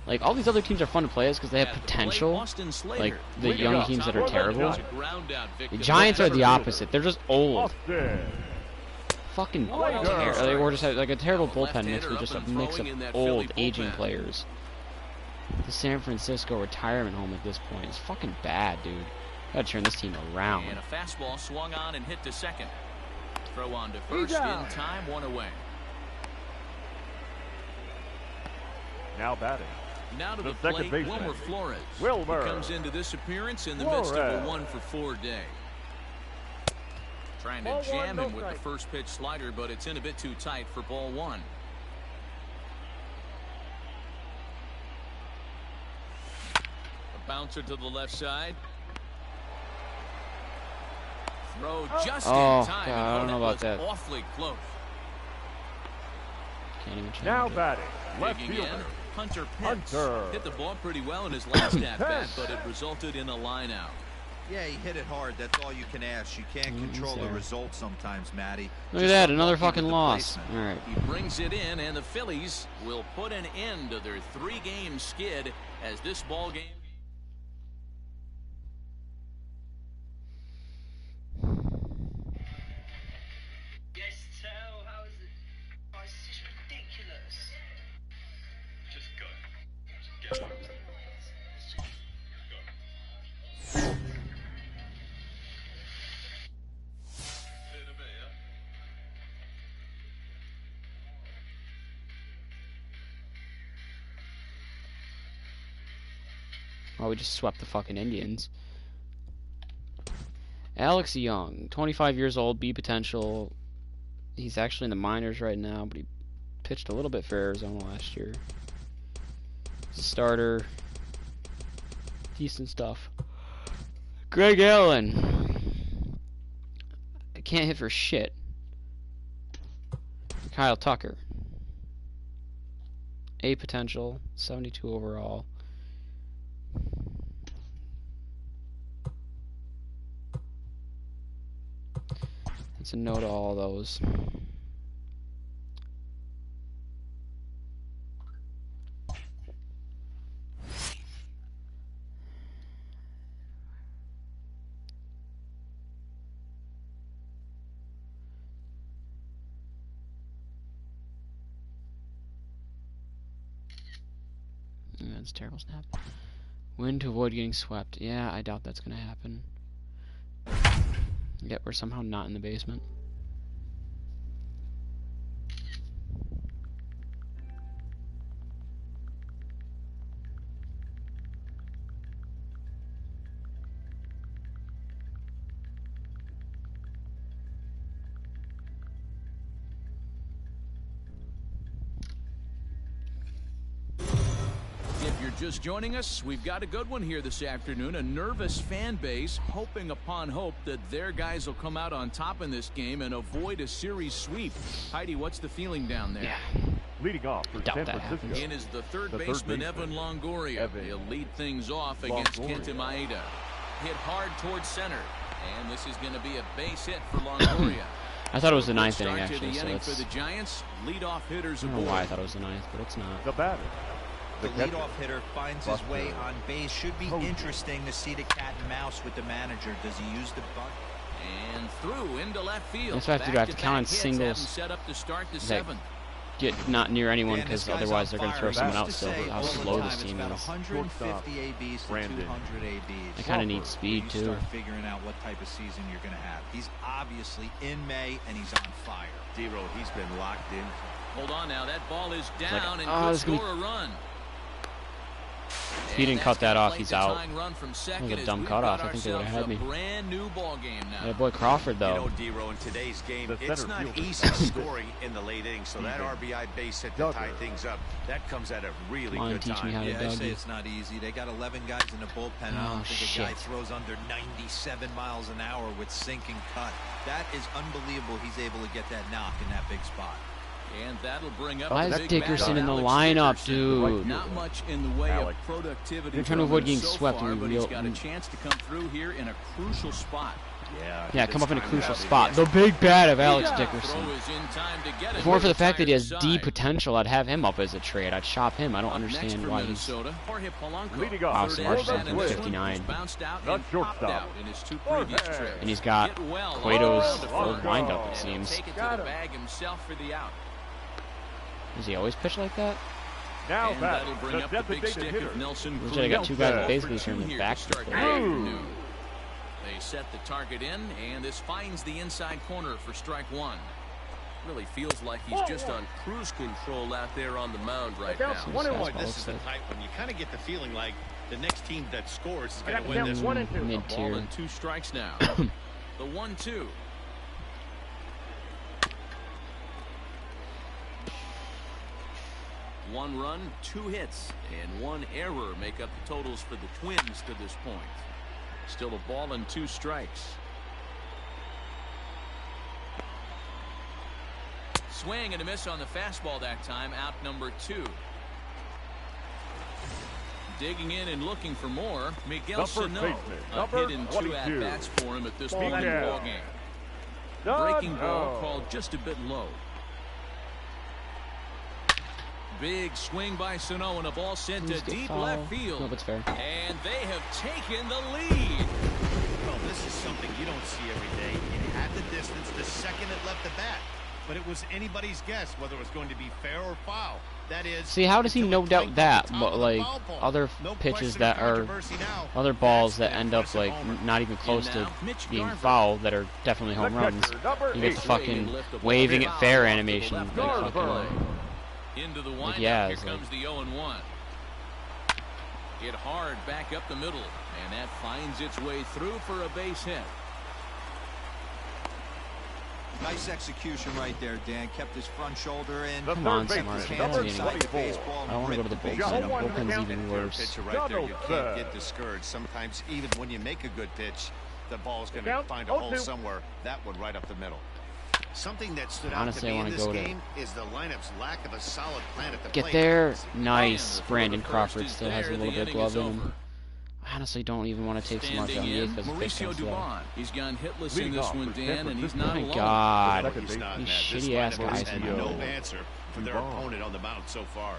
Like, all these other teams are fun to play as because they have At the plate, potential. Austin Slater. Like, the young teams that are terrible. It's a ground out The victim. Giants are the opposite. They're just old. Austin. Fucking Slater. or just have, like a terrible bullpen Left-hander mixed with up just a and mix throwing of in that old, Philly aging bullpen. players. The San Francisco retirement home at this point is fucking bad, dude. Gotta turn this team around. And a fastball swung on and hit to second. Throw on to first in time, 1 away. Now batting, Now to The the second plate, baseman, Wilmer Flores. Wilmer He comes into this appearance in the midst of a Flores. 1-for-4 day. Trying to jam him with the first pitch slider, but it's in a bit too tight for ball 1. A bouncer to the left side. Throw just Oh, in time. God, I don't know about was that. Awfully close. Can't even change now it. batting, left Digging in, fielder, Hunter Pence Hunter. hit the ball pretty well in his last at bat, but it resulted in a line out. Yeah, he hit it hard. That's all you can ask. You can't control the results sometimes, Matty. Look at that, another fucking loss. All right. He brings it in, and the Phillies will put an end to their 3-game skid as this ball game. Yes, tell. How is it? Oh, it's just ridiculous. Just go. Just go. Oh, we just swept the fucking Indians. Alex Young, 25 years old, B potential. He's actually in the minors right now, but he pitched a little bit for Arizona last year. Starter. Decent stuff. Greg Allen. Can't hit for shit. Kyle Tucker. A potential, 72 overall. It's a no to all those. Yeah, that's a terrible snap. Win to avoid getting swept. Yeah, I doubt that's gonna happen. Yet we're somehow not in the basement. If you're just joining us, we've got a good one here this afternoon. A nervous fan base hoping upon hope that their guys will come out on top in this game and avoid a series sweep. Heidi, what's the feeling down there? Yeah. Leading off for San Francisco. In is the third baseman, Evan Longoria. He'll lead things off against Kenta Maeda. Hit hard towards center. And this is going to be a base hit for Longoria. I thought it was the ninth inning, actually. The So inning for the Giants. Leadoff hitters I don't aboard. know why I thought it was the ninth, but it's not. The batter. The leadoff hitter finds his way on base. Should be interesting to see the cat and mouse with the manager. Does he use the bunt? And through into left field. That's why I have to count on singles. Set up to start the That seventh. get not near anyone, because otherwise they're going to throw someone out still. How slow this team is. 150 ABs to 200 ABs. I kind of need speed You too. start figuring out what type of season you're going to have. He's obviously in May and he's on fire. D-Row, he's been locked in. Hold on now. That ball is like, down and oh, could this is gonna score a run. If he didn't cut that off, he's out. That was a dumb cutoff. I think they would have had me. Brand new ball game now. Yeah, boy Crawford though. You know, D-Row, in today's game, The it's center not fielder. easy scoring in the late innings, so that RBI base hit to tie things up, that comes at a really Come on, good teach me time. how to Yeah, I Dougie. say it's not easy. They got 11 guys in the bullpen. I Oh, don't think a guy shit. throws under 97 miles an hour with sinking cut. That is unbelievable. He's able to get that knock in that big spot. And that'll bring up Why the is big Dickerson bat, in the Alex lineup, Dickerson. dude? Not much in the way Alex. of productivity. They're trying to from avoid him getting so swept far, and but real- he's got a chance to come through here in a crucial spot. Yeah, come up in a This crucial time spot. out, The big bat of Alex Throw Dickerson. is in time to get If him it weren't for the with fact that he has the D side. potential, I'd have him up as a trade. I'd shop him. I don't Up next understand for why he's. Minnesota, Jorge Polanco. Leading off. Wow, Third Samardzija at bat from in this one. 59. He's bounced out Not and popped shortstop. out in his two previous Jorge. trips. And he's got Get well Cueto's on the old front. windup, it And seems. he'll take it to Got the him. bag himself for the out. Does he always pitch like that? Now And back, that'll bring the up the big designated stick hitter. of Nelson Looks Cruz. like I got two guys that basically For turned two their here back to to start the the play. afternoon. They set the target in, and this finds the inside corner for strike one. Really feels like he's just on cruise control out there on the mound right now. Boy, this is the type when you kind of get the feeling like the next team that scores is going to win down this 1 one. and 2. Ball Mid-tier. and two strikes now. The 1-2. One run, 2 hits, and 1 error make up the totals for the Twins to this point. Still a ball and 2 strikes. Swing and a miss on the fastball that time. Out number 2. digging in and looking for more. Miguel Sano. A hit in 2 at-bats for him at this point in the ballgame. Breaking ball called just a bit low. Big swing by Sano and a ball sent to deep left field. No, that's fair. And they have taken the lead. Well, this is something you don't see every day. It had the distance the second it left the bat. But it was anybody's guess whether it was going to be fair or foul. That is. See, how does he no doubt that? But like other pitches that are other balls that end up like not even close to being foul that are definitely home runs. You get the fucking waving it fair animation. Like fucking, into the windup. Yeah, Here comes the 0-1. Hit hard back up the middle, and that finds its way through for a base hit. Nice execution right there, Dan. Kept his front shoulder in. Come on, Smart. I don't want to go to the bullpen. Bullpen's even worse. Right there. You can't get discouraged. Sometimes, even when you make a good pitch, the ball's going to find a hole somewhere. That one right up the middle. Something that stood out to me in this game is the lineup's lack of a solid plan at the plate. Get there. Nice. Brandon Crawford still has a little bit of glove in him. I honestly don't even want to take Smart down the 8th because the pitch comes slow. He's gone hitless in this one, Dan, and he's not Oh alone. my God. These shitty ass guys in no answer for their opponent on the mound so far.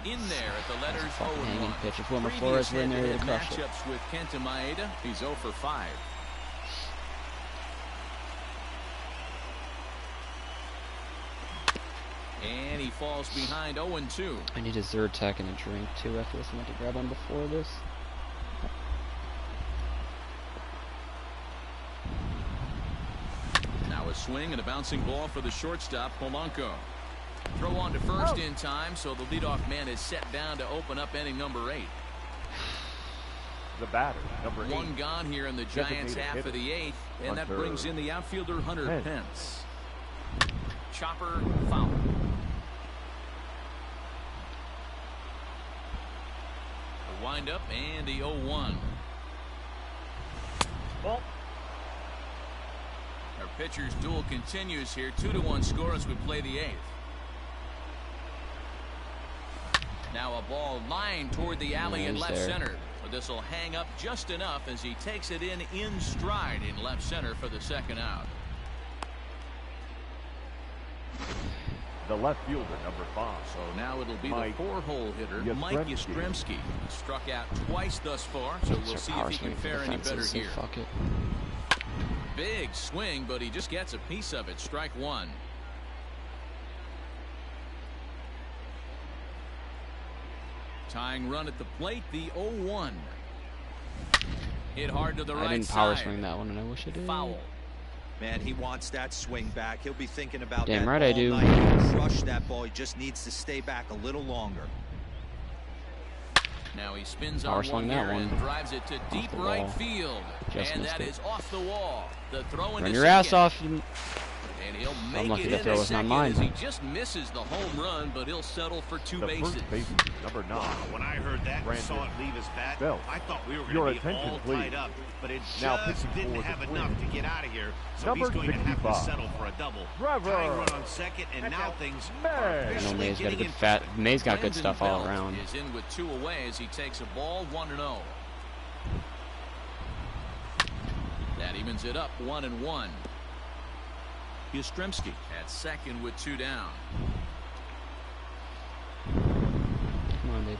In there at the letters That's a fucking 0-1. hanging pitch. If Wilmer Flores were in there, they'd crush it. Matchups with Kenta Maeda. He's 0 for 5. And he falls behind 0-2. I need a Zyrtec and a drink too after this. I meant to grab one before this. Now a swing and a bouncing ball for the shortstop, Polanco. Throw on to first in time, so the leadoff man is set down to open up inning number 8. The batter, number 8. One gone here in the Giants' half of the 8th, and that brings in the outfielder Hunter Pence. Chopper foul. The windup and the 0-1. Ball. Our pitcher's duel continues here. 2-1 score as we play the 8th. Now a ball lined toward the alley in left center. But this will hang up just enough as he takes it in stride in left center for the second out. The left fielder, number 5. So now it'll be the 4-hole hitter, Mike Yastrzemski. Struck out twice thus far, so we'll see if he can fare any better here. Fuck it. Big swing, but he just gets a piece of it. Strike 1. Tying run at the plate, the 0-1. Hit hard to the right side. I didn't power swing that one, and I wish I did. Foul. Man, he wants that swing back. He'll be thinking about Damn that right all I do. night. He'll crush that ball. He just needs to stay back a little longer. Now he spins Power on swing one that here one. and drives it to deep right field. Just And missed that it. is off the wall. The throw into Run your ass second. off. And he'll make I'm lucky it that throw into was not second mine. as he just misses the home run, but he'll settle for 2 The bases. first baseman, number 9. When I heard that and saw it leave his bat, Bell. I thought we were Your going to be attention, all please. tied up, but it Now just pitching didn't for have the enough Twins. to get out of here. So Number he's going to have to 65. settle for a double. Trevor. Tying run on second, and now things are May. I know officially May's got a getting good interesting. May's got good Brandon stuff all Belt around. is in with 2 away as he takes a ball 1-0. That evens it up 1-1. Yastrzemski at second with 2 down. Come on, baby.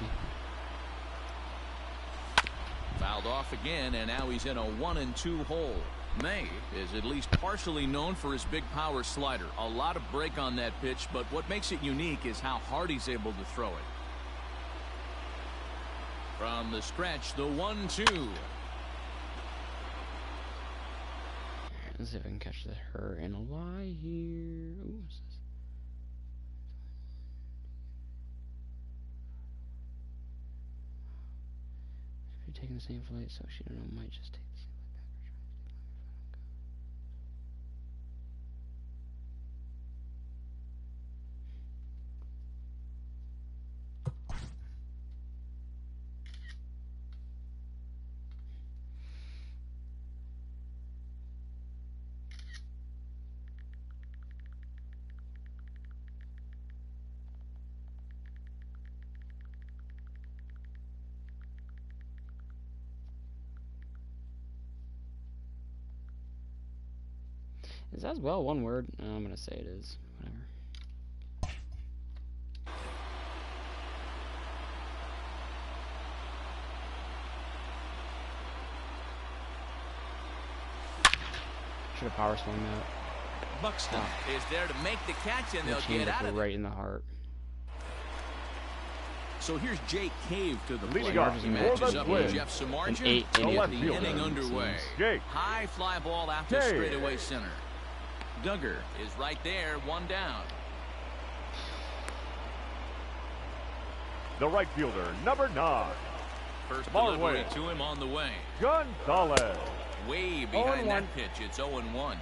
Fouled off again, and now he's in a 1-2 hole. May is at least partially known for his big power slider. A lot of break on that pitch, but what makes it unique is how hard he's able to throw it. From the stretch, the 1-2. Let's see if I can catch her in a lie here. Ooh, what's this? If you're taking the same flight, so she don't know, might just take the same flight back or try to Is as well one word? No, I'm gonna say it is. Whatever. Should have power swung that. Buxton is there to make the catch, and they'll get out of it. Right in the heart. So here's Jake Cave to the plate. He matches matches up with Jeff Samardzija to get the inning underway. High fly ball out to straightaway center. Duggar is right there, one down. The right fielder, number 9. First delivery to him on the way. Gonzalez. Way behind that pitch. It's 0-1.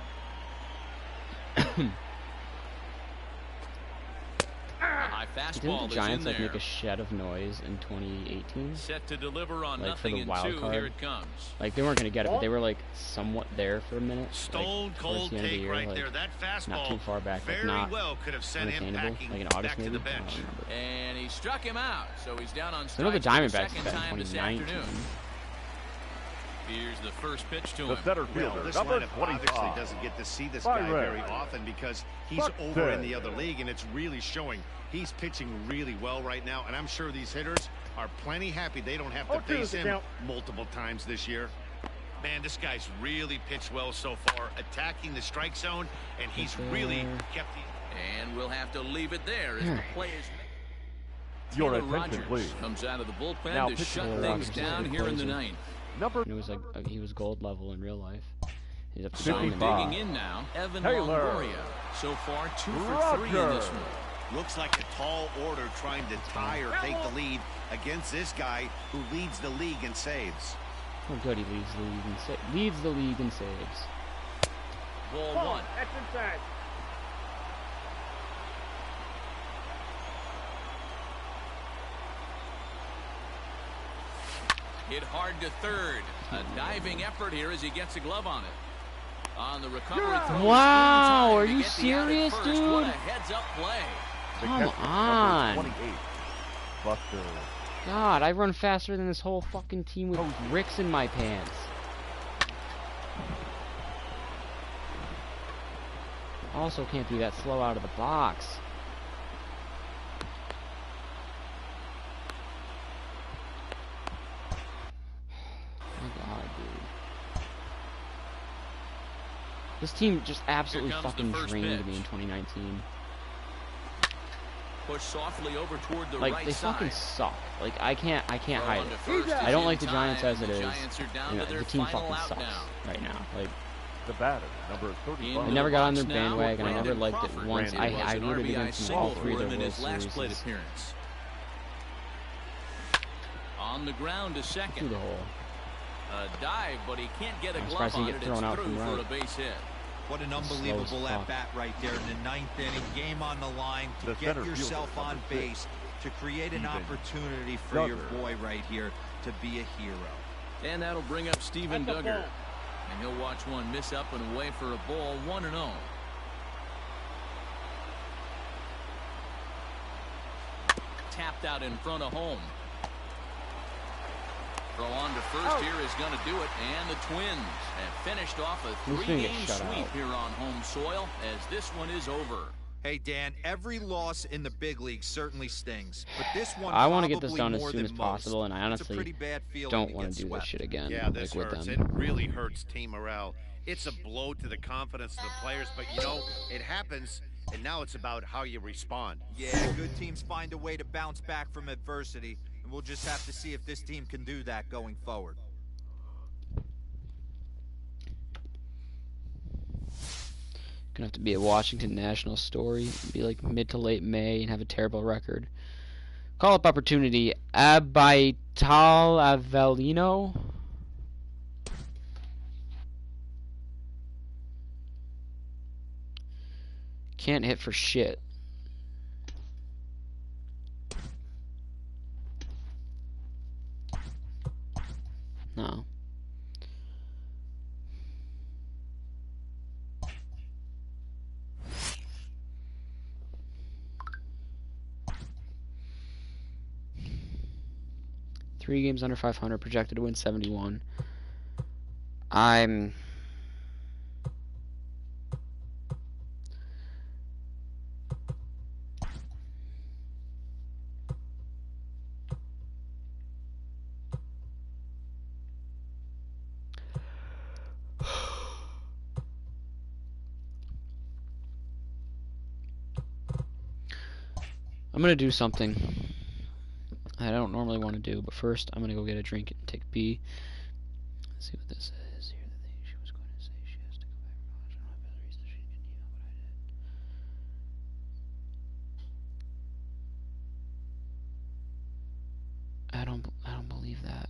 High fastball. Didn't the Giants like make a shed of noise in 2018? Set to deliver on like nothing for the wild card. Here it comes. Like they weren't gonna get it, but they were like somewhat there for a minute. Stone like, cold the take year, right like, there. That fastball not too far back, very like not well could have sent him packing like an August back maybe? to the bench. And he struck him out, so he's down on I know the strikes for the Diamondbacks second did that time in this 2019. afternoon. Here's the first pitch to The him. center fielder, Well, this number lineup 25. obviously doesn't get to see this guy very often because he's over in the other league, and it's really showing. He's pitching really well right now, and I'm sure these hitters are plenty happy they don't have to face him multiple times this year. Man, this guy's really pitched well so far, attacking the strike zone, and he's really kept the... And we'll have to leave it there as the players... Your Taylor attention, Rogers please. comes out of the bullpen Now to shut things down here in the ninth. It was like he was gold level in real life. He's up to So diamond. digging in now, Evan Longoria. So far, 2 for 3 in this one. Looks like a tall order trying to tie or take the lead against this guy who leads the league in saves. Oh, good, he leads the league in saves. Ball 1. That's inside. Hit hard to third. A diving effort here as he gets a glove on it. On the recovery throw. Wow, are you serious, dude? What a heads-up play. Come on. 28. Buster. God, I run faster than this whole fucking team with ricks in my pants. Also can't be that slow out of the box. My God, dude. This team just absolutely fucking drained me in 2019. Push softly over toward the like right they side. fucking suck. Like I can't hide it. First I don't is like the in Giants time, as it and is. the Giants are down You know, to their the team final fucking out sucks now. right now. Like The batter, number 35. I never got on their Now, bandwagon. I never Brandon liked it Crawford. once. It I was an rooted RBI against them single all for 3 of him their in World his last plate Series. appearance. On the ground to second. Through the hole. A dive, but he can't get a I'm glove surprised he on get it. It's thrown out through from for right. a base hit. What an unbelievable at-bat right there in the 9th inning. Game on the line to The get center yourself fielder, on number 6. base, to create an Steven opportunity for your Duggar. boy right here to be a hero. And that'll bring up Steven That's a Duggar. ball. And he'll watch one miss up and away for a ball, 1-0. Tapped out in front of home. Throw on to first here is going to do it, and the Twins have finished off a Who's gonna get 3-game shut sweep out? here on home soil as this one is over. Hey, Dan, every loss in the big league certainly stings, but this one I want to get this probably done as more soon than as most. possible, and I It's a honestly pretty bad feeling don't to want get to do this swept. shit again. Yeah, this like, with hurts. them. It really hurts team morale. It's a blow to the confidence of the players, but you know, it happens, and now it's about how you respond. Yeah, good teams find a way to bounce back from adversity, and we'll just have to see if this team can do that going forward. Gonna have to be a Washington Nationals story. Be like mid to late May and have a terrible record. Call up opportunity. Abaital Avellino. Can't hit for shit. No. Three games under 500, projected to win 71. I'm I'm gonna do something I don't normally want to do, but first I'm gonna go get a drink and take B. Let's see what this is. Here the thing she was going to say. She has to go back for college. I don't have any reason she can email what I did. I don't believe that.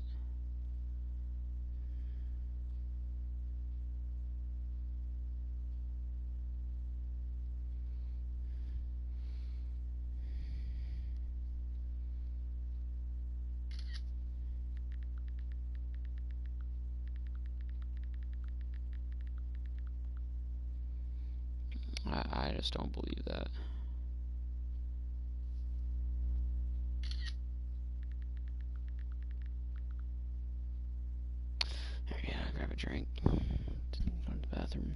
I just don't believe that. Yeah, grab a drink. Go to the bathroom.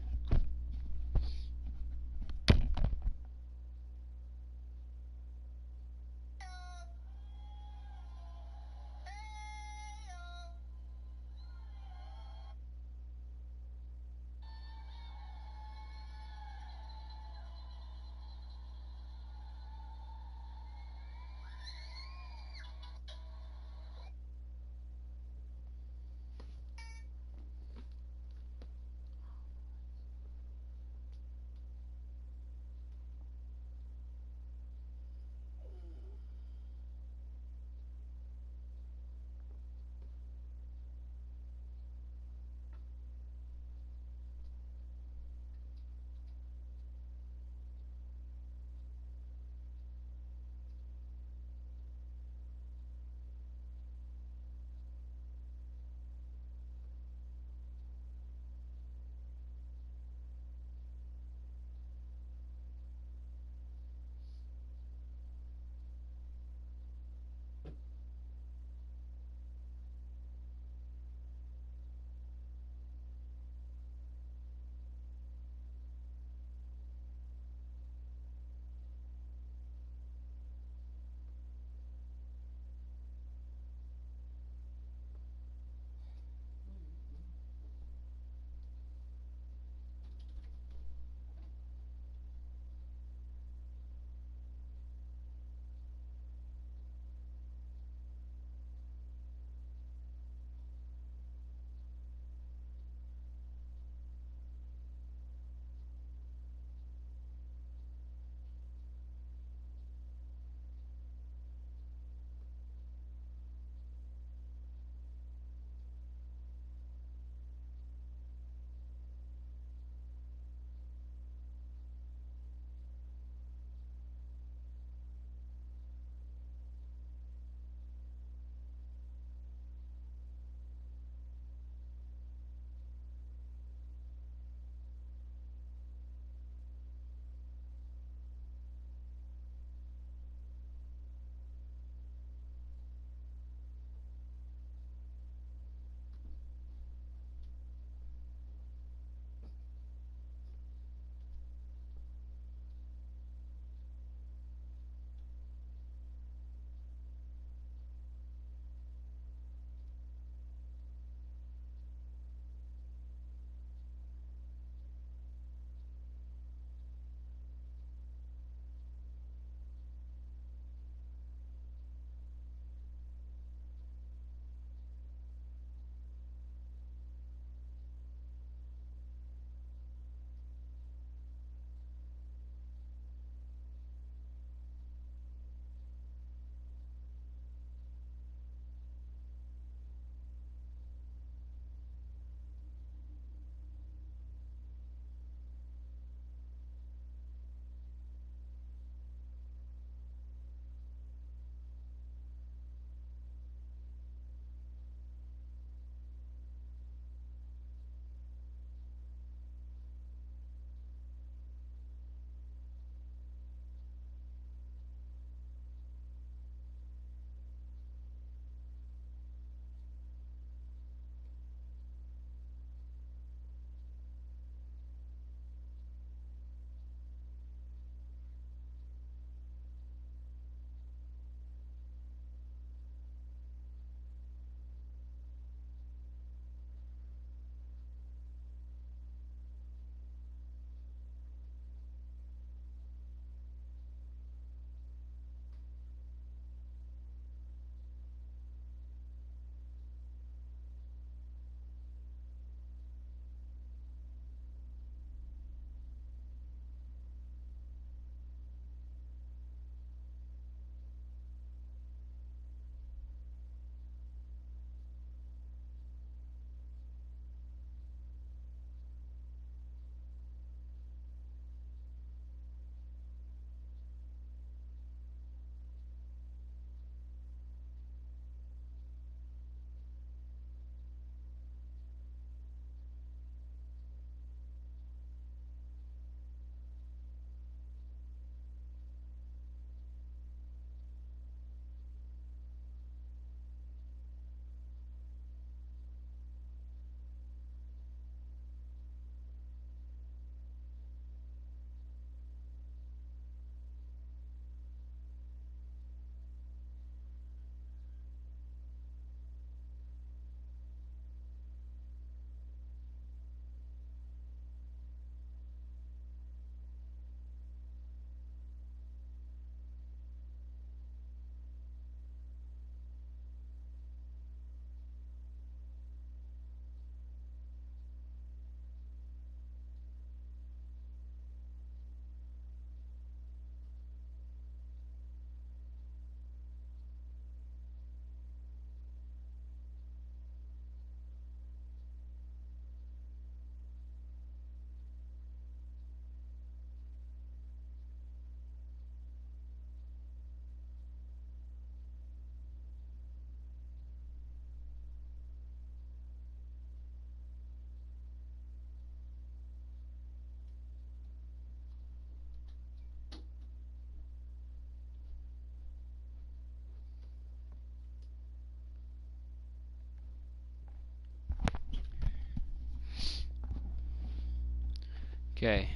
Okay.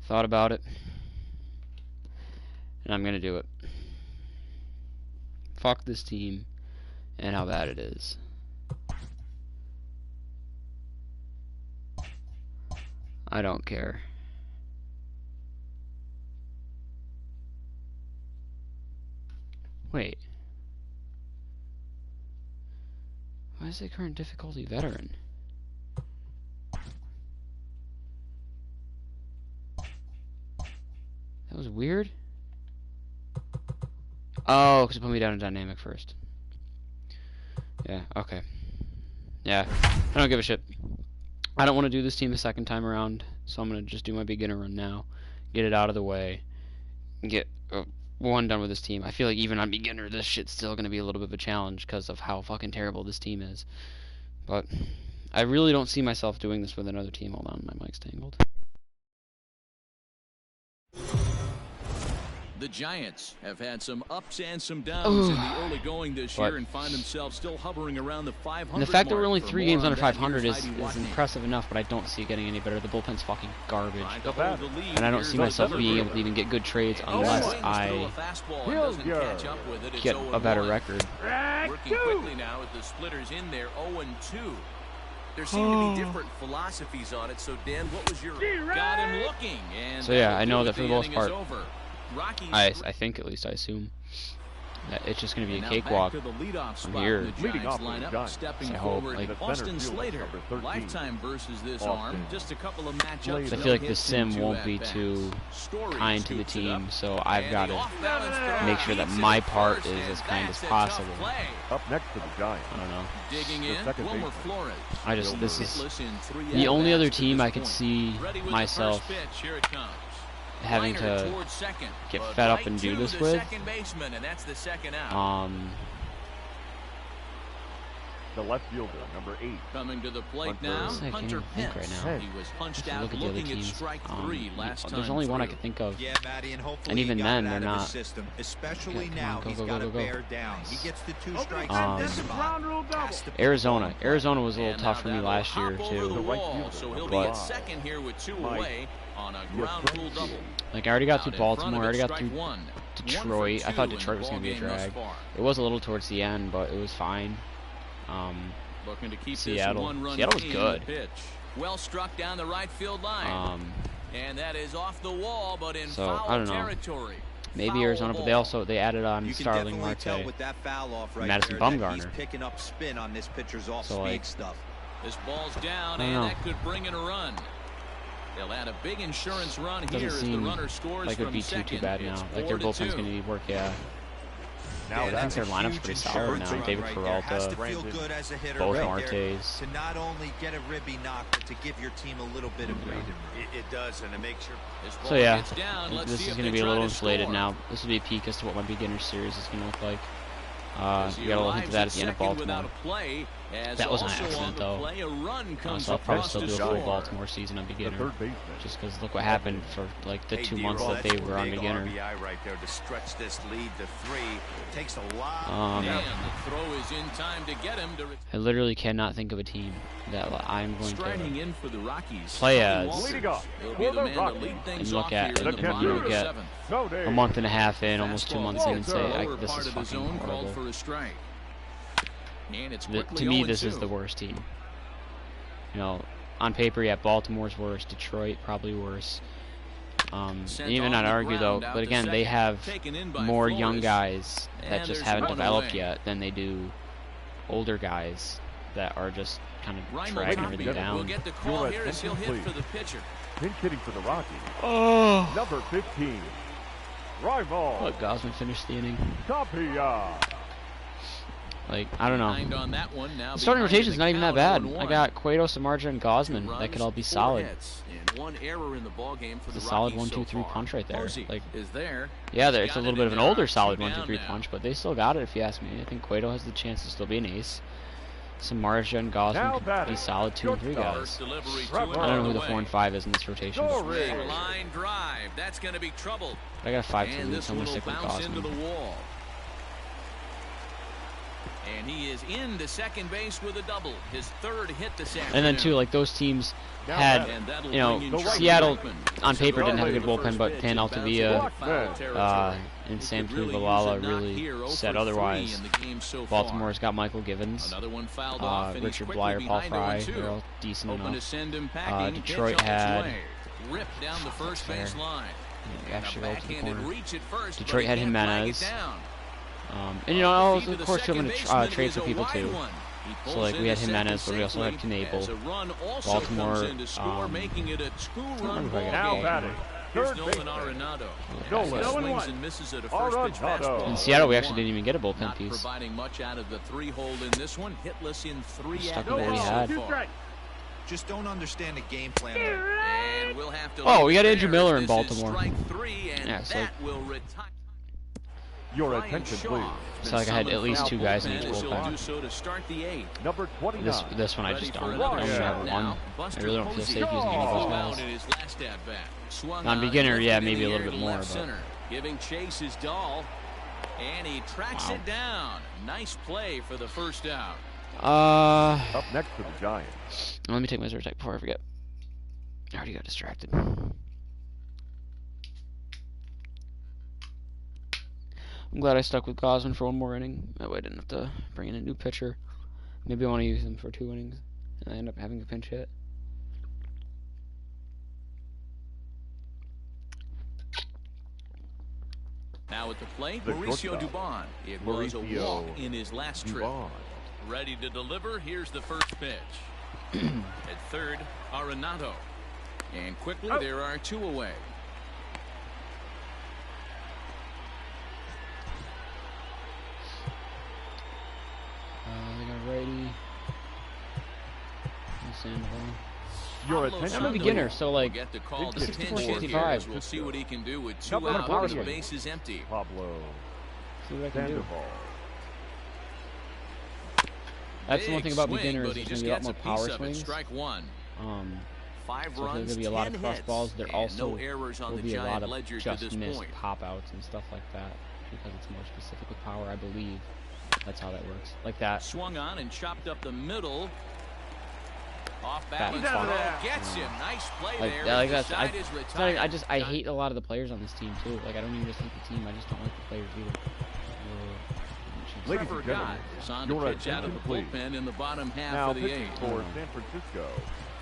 Thought about it. And I'm gonna do it. Fuck this team and how bad it is. I don't care. Wait. Why is it current difficulty veteran? That was weird. Oh, because it put me down in dynamic first. Yeah, okay. Yeah, I don't give a shit. I don't want to do this team a second time around, so I'm going to just do my beginner run now. Get it out of the way. Get one done with this team. I feel like even on beginner, this shit's still going to be a little bit of a challenge because of how fucking terrible this team is. But I really don't see myself doing this with another team. Hold on, my mic's tangled. The Giants have had some ups and some downs in the early going this year and find themselves still hovering around the 500 And the fact that we're only mark. 3 games under 500 is impressive enough, but I don't see it getting any better. The bullpen's fucking garbage. And I don't see myself being able to even get good trades unless I get a better record. Working quickly now with the splitters in there, 0-2. There seem to be different philosophies on it, so Dan, what was your got him looking? And so yeah, I know that for the most part, I think at least I assume that it's just going to be a cakewalk from here. Leading off the Giants. Stepping I hope, forward, like, Austin Slater, lifetime versus this arm, just a couple of matchups. I feel like the sim won't be too kind to the team, so I've got to make sure that my part is as kind as possible. Up next to the Giants. I don't know. Digging in, Wilmer Flores. This is the only other team I could see myself having to get fed up and do this with. The left fielder, number 8. Coming to the plate now, Hunter Pence. He was punched out looking at strike 3 last time. There's only one I could think of. Yeah, Matty, and even then, they're not. System, especially okay, now, go, he's go, got go, to go. bear down. He gets the 2 strikes. Arizona. Arizona was a little tough for me last year too. So he'll be at second here with 2 away on a ground rule double. Like I already got through Baltimore. I already got through Detroit. I thought Detroit was going to be a drag. It was a little towards the end, but it was fine. Looking to keep Seattle. This Seattle was good. Well struck down the right field line. And that is off the wall, but in so foul I don't know. territory. Maybe Arizona, but they added on Starling Marte, Madison Bumgarner. Picking up spin on this pitcher's off so like, stuff. This ball's down, and that could bring in a run. They'll add a big insurance run here as the runner scores like it would be too bad now. Like their bullpen's going to need work, yeah. Now I think their lineup's pretty solid now. David Peralta, both Martes. To not only get a ribby knock, but to give your team a little bit of breathing. It does, and it makes your... So yeah, this is going to be a little inflated now. This will be a peek as to what my beginner series is going to look like. We got a little hint of that at the end of Baltimore. That was an accident, though. So I'll probably still do a full Baltimore season on beginner, just because look what happened for like the 2 months that they were on beginner. Right there to stretch this lead to 3. Takes a lot. I literally cannot think of a team that I'm going to play as and look at and get a month and a half in, almost 2 months in, and say this is fucking horrible. To me, this is the worst team. You know, on paper, yeah, Baltimore's worse, Detroit probably worse. Even not argue though, but again, they have more young guys that just haven't developed yet than they do older guys that are just kind of dragging everything down. Pinch hitting for the Rockies. Oh, number 15. Rival. Look, Gosman finished the inning. Tapia. Like, I don't know. The starting rotation is not even that bad. I got Cueto, Samardzija, and Gosman. That could all be solid. It's a solid 1-2-3 punch right there. Like, yeah, it's a little bit of an older solid 1-2-3 punch, but they still got it if you ask me. I think Cueto has the chance to still be an ace. Samardzija and Gosman could be solid 2 and 3 guys. I don't know who the 4 and 5 is in this rotation. But I got a 5-2 lead, so I'm going to stick with Gosman. And he is into second base with a double. His third hit this afternoon. And then too, like those teams had, you know, Seattle on paper didn't have a good bullpen, but Pan Altavia and Sam Tuivalala really said otherwise. Baltimore's got Michael Givens, Richard Blyer, Paul Fry. They're all decent enough. Detroit had ripped down the first base line. Actually, rolled to the corner. Detroit had Jimenez. And you know, of course, you're going to trade for people too. So like we had Jimenez, but we also had Knable. Baltimore. In Seattle, we actually didn't even get a bullpen piece. Stuck with what we had. Just don't understand the game plan. And we'll have to we got Andrew Miller in Baltimore. Yeah, so your attention, please. It's like I had at least 2 guys in each bullpen. Number 29. This one I just don't. I only have 1. I really don't feel safe using any of those guys. Non-beginner, yeah, maybe a little bit more. But giving chase is Dahl, and he tracks it down. Nice play for the first out. Up next for the Giants. Let me take my Zyrtec before I forget. I already got distracted. I'm glad I stuck with Gosman for 1 more inning. That way I didn't have to bring in a new pitcher. Maybe I want to use him for 2 innings, and I end up having a pinch hit. Now at the plate, Mauricio Dubon. It was a walk in his last trip. Ready to deliver. Here's the first pitch. At third, Arenado. And quickly, there are 2 away. They got righty. Your attention. I'm a beginner, so like Get the call to 64-65. We'll see what he can do with 2 outs. The base is empty. Pablo. See what I can do. That's the one thing about beginners. There's going to be a lot more power swings. Strike 1. 5 so runs, there's going to be a lot of cross balls. There also will be a lot of just missed pop outs and stuff like that because it's more specific with power, I believe. That's how that works. Like that. Swung on and chopped up the middle. Off That back. Gets him. Nice play there. Like that's, I hate a lot of the players on this team too. Like I don't even just hate the team. I just don't like the players either. Ladies and gentlemen, your attention, please. In the bottom half now of the 8th. For San Francisco.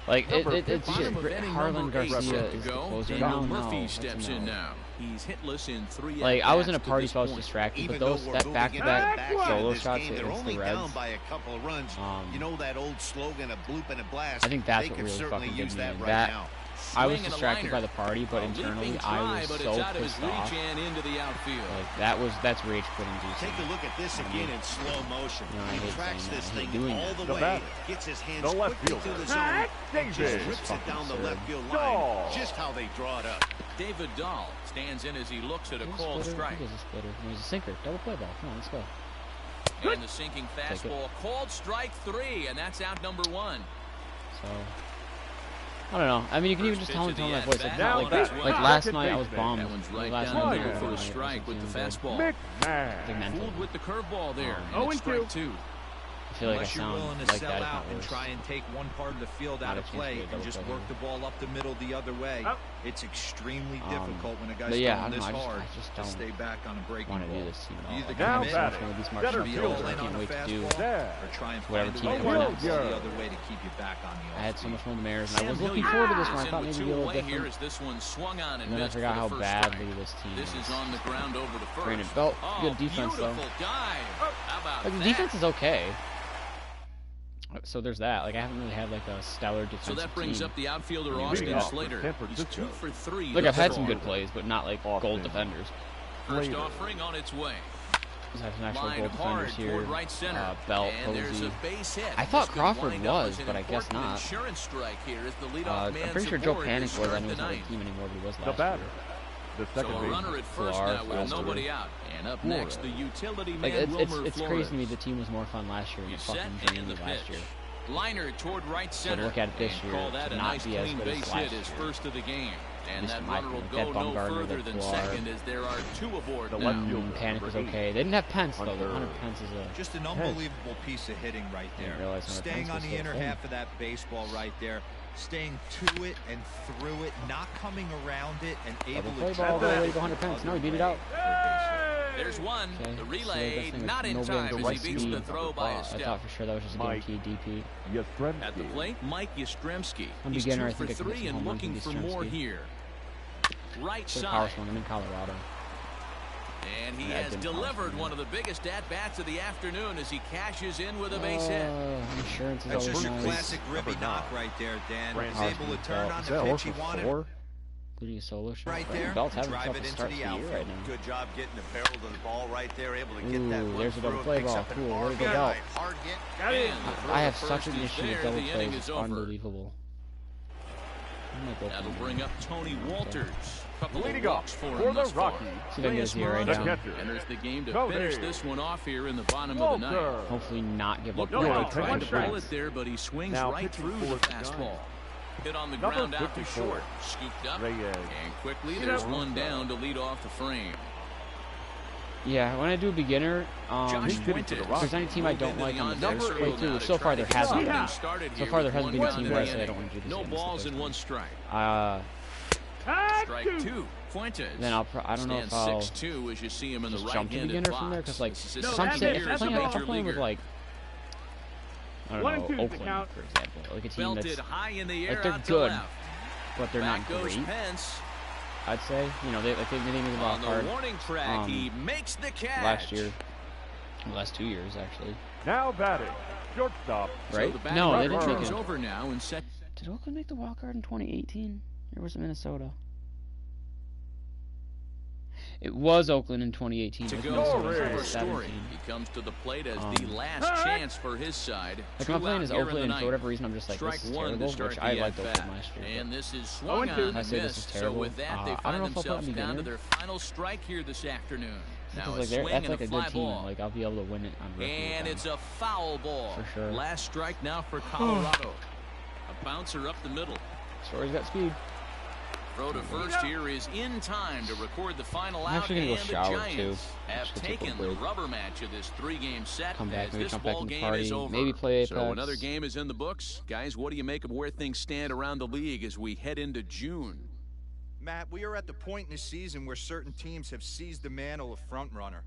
Like it's just Harlan Garcia is the closer now. Murphy steps in now. He's hitless in 3. Like I was in a party, so I was distracted. But that back-to-back solo shots against the Reds. By a couple of runs. You know that old slogan, a bloop and a blast. I think that's what really fucking did me. I was distracted by the party, but internally I was so pissed off. Like that's rage quitting. Take a look at this again in slow motion. He tracks this thing all the way, gets his hands quickly to the zone, and just rips it down the left field line. Just how they draw it up. David Dahl stands in as he looks at a called strike. He does a splitter. He's a sinker. Double play ball. Come on, let's go. And the sinking fastball, called strike 3, and that's out number 1. So. I don't know. I mean, you can even just tell my voice. Like last night, I was bummed. Last night, for a strike with the fastball. Fooled with the curveball there. 0-2. I feel like I sound like that, if not worse. And try and take one part of the field out of play and just work the ball up the middle the other way. It's extremely difficult when a guy's throwing this hard to stay back on a breaking ball. Do this team You either now commit to be smart to be all in I on can't a wait to do fastball or try and whatever find team a comes way next. the other way to keep you back on the I had so field. much more than Mariners, and I was looking forward to this one. I thought maybe it'd be a little different. This one swung on And then I forgot how badly this team is. This is on the ground over to first. Granted, Belt, good defense though. Like the defense is okay. So there's that. Like I haven't really had like a stellar defensive team. So that brings up the outfielder Austin Slater. He's 2 for 3. Look, I've had some good plays, but not like gold defenders. First offering on its way. I have some actual gold defenders here. Right center. Belt, Posey. I thought Crawford was, but I guess not. I'm pretty sure Joe Panic was. I know he's not a team anymore, but he was last year. The second so a runner at first now with nobody out. And up next, the utility man, it's crazy to me the team was more fun last year than fucking drained last year. Liner toward right center. So to look at it this year, call that to a not nice be as clean good base as last hit his year. first of the game. And that runner will go no further than second as there are 2 aboard now. Panic is okay. They didn't have Pence, though. Hunter Pence is just an unbelievable piece of hitting right there. Staying on the inner half of that baseball right there. Staying to it and through it, not coming around it, and able to play ball all the way to 100 Pence. No, he beat it out. There's one. Okay. The relay So not in time as he beats the throw by a step. I thought for sure that was just a guaranteed DP. At the plate, Mike Yastrzemski. I'm He's beginner. 2 for 3 and looking for more here. Right side. Power swing. I'm in Colorado. And he has delivered one of the biggest at-bats of the afternoon as he cashes in with a base hit. Insurance is That's always just nice. a classic Ribby knock right there, Dan. He's able to turn on the pitch he wanted. Including a solo shot. Right there. Belt's having Drive himself it a into start the to the year outfield. right now. Good job getting the barrel to the ball right there, able to get that Ooh, one there's a double through. play Picks ball. up an Cool. Way to RBI. go, Belt. Hard hit. Got it. I have such an issue with double plays. It's unbelievable. That'll bring up Tony Walters. Couple Leading of up walks for for him the thus far. Rockies. See if I can get here right now. Enters the game to Go finish there. this one off here in the bottom of the ninth. Hopefully not give up. Looked like he No, tried to 1 pull it there, but he swings Now right pitching through the for the fastball. Hit on the Number ground out to 54. short. Scooped up. Reyes. And quickly there's one down to lead off the frame. Yeah, when I do a beginner, Josh if Fuentes. there's any team I don't like on the first play too, which so far there hasn't been. So far there hasn't been a team where I say I don't want to do this. No balls and 1 strike. Strike 2. Fuentes. Then I don't know if I'll 6'2" as you see him in the just jump to right-handed beginner from there, box. because like This is some his team, second if year as a I'm major playing with leaguer. like I don't 1 and know 2's the Oakland count. for example, like a team Belted that's high in the air like they're out to good, left. but they're Back not goes great. Pence. I'd say they make the ball On the hard warning track, he makes the catch. last year, the last 2 years actually. Now batting. Shortstop. Right? So the No, they batting didn't make is it. over now and set. Did Oakland make the wild card in 2018, or was it Minnesota? It was Oakland in 2018. To It was go Minnesota for in Trevor Story. 2017. He comes to the plate as the last chance for his side. Like Two when I'm playing out as here in Oakland, the and for ninth. whatever reason, I'm just like, Strike this is one to terrible, start which the I liked at-bat. Oakland last year. And this is swung 0-2. on I and say this is missed. So terrible. with that, they I don't find know if I'll put themselves them down to beginner. their final strike here this afternoon. Now Because a like swing that's and like a a fly good team. ball. Like I'll be able to win it on rookie And with it's them. a foul ball. For sure. Last strike now for Colorado. A bouncer up the middle. Story's got speed. Throw to first here is in time to record the final I'm out, actually gonna and go the shower, Giants too. have Just gonna take a taken the break. rubber match of this 3-game set Come back, as maybe this jump back ball in the game is party, over. maybe play Apex. So another game is in the books. Guys, what do you make of where things stand around the league as we head into June? Matt, we are at the point in the season where certain teams have seized the mantle of front runner.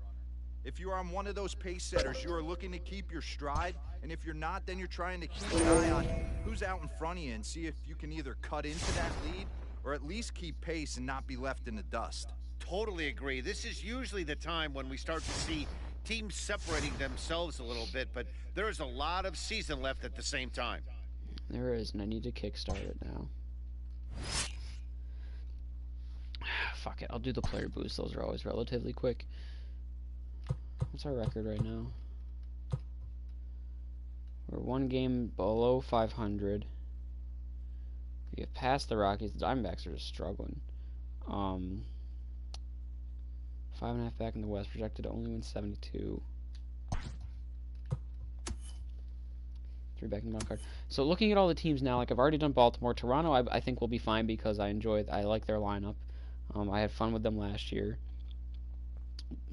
If you are on one of those pace setters, you are looking to keep your stride, and if you're not, then you're trying to keep an eye on who's out in front of you and see if you can either cut into that lead or at least keep pace and not be left in the dust. Totally agree. This is usually the time when we start to see teams separating themselves a little bit, but there is a lot of season left at the same time. There is, and I need to kickstart it now. Fuck it, I'll do the player boost. Those are always relatively quick. What's our record right now? We're 1 game below 500. We have passed the Rockies. The Diamondbacks are just struggling. 5.5 back in the West. Projected to only win 72. 3 back in the wild card. So looking at all the teams now, like I've already done Baltimore. Toronto, I think will be fine because I like their lineup. I had fun with them last year.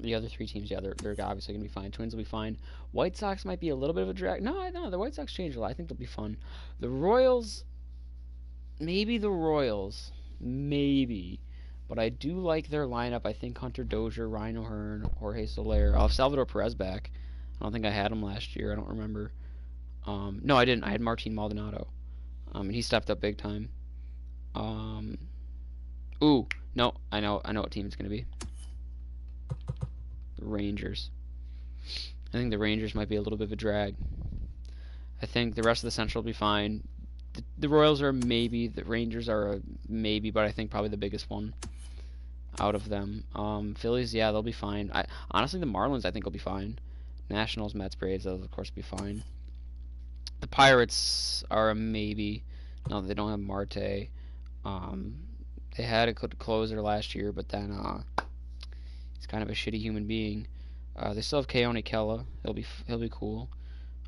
The other 3 teams, yeah, they're obviously going to be fine. Twins will be fine. White Sox might be a little bit of a drag. No, the White Sox changed a lot. I think they'll be fun. The Royals, maybe the Royals. Maybe. But I do like their lineup. I think Hunter Dozier, Ryan O'Hearn, Jorge Soler. I'll have Salvador Perez back. I don't think I had him last year. I don't remember. No, I didn't. I had Martin Maldonado. And he stepped up big time. Ooh, no, I know what team it's going to be. The Rangers. I think the Rangers might be a little bit of a drag. I think the rest of the Central will be fine. The Royals are a maybe. The Rangers are a maybe, but I think probably the biggest one out of them. Phillies, yeah, they'll be fine. Honestly, the Marlins, I think, will be fine. Nationals, Mets, Braves, they'll, of course, be fine. The Pirates are a maybe. No, they don't have Marte. They had a good closer last year, but then he's kind of a shitty human being. They still have Keone Kela. He'll be cool.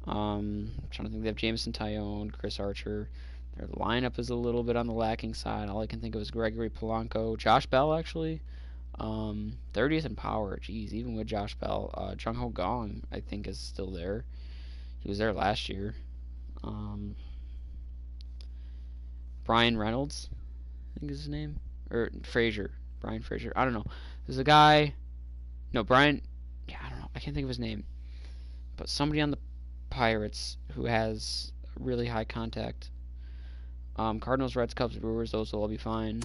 I'm trying to think. They have Jameson Tyone, Chris Archer. Their lineup is a little bit on the lacking side. All I can think of is Gregory Polanco. Josh Bell, actually. 30th in power. Jeez, even with Josh Bell. Jung Ho Gong, I think, is still there. He was there last year. Brian Reynolds, I think is his name. Or Frazier. Brian Frazier. I don't know. There's a guy. No, Brian. Yeah, I don't know. I can't think of his name. But somebody on the Pirates who has really high contact. Cardinals, Reds, Cubs, Brewers, those will all be fine.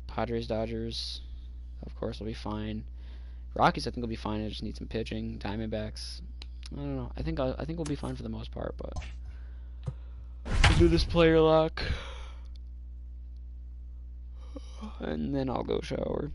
Padres, Dodgers, of course, will be fine. Rockies, I think, will be fine. I just need some pitching. Diamondbacks, I don't know. I think we'll be fine for the most part, but we'll do this player lock, and then I'll go shower.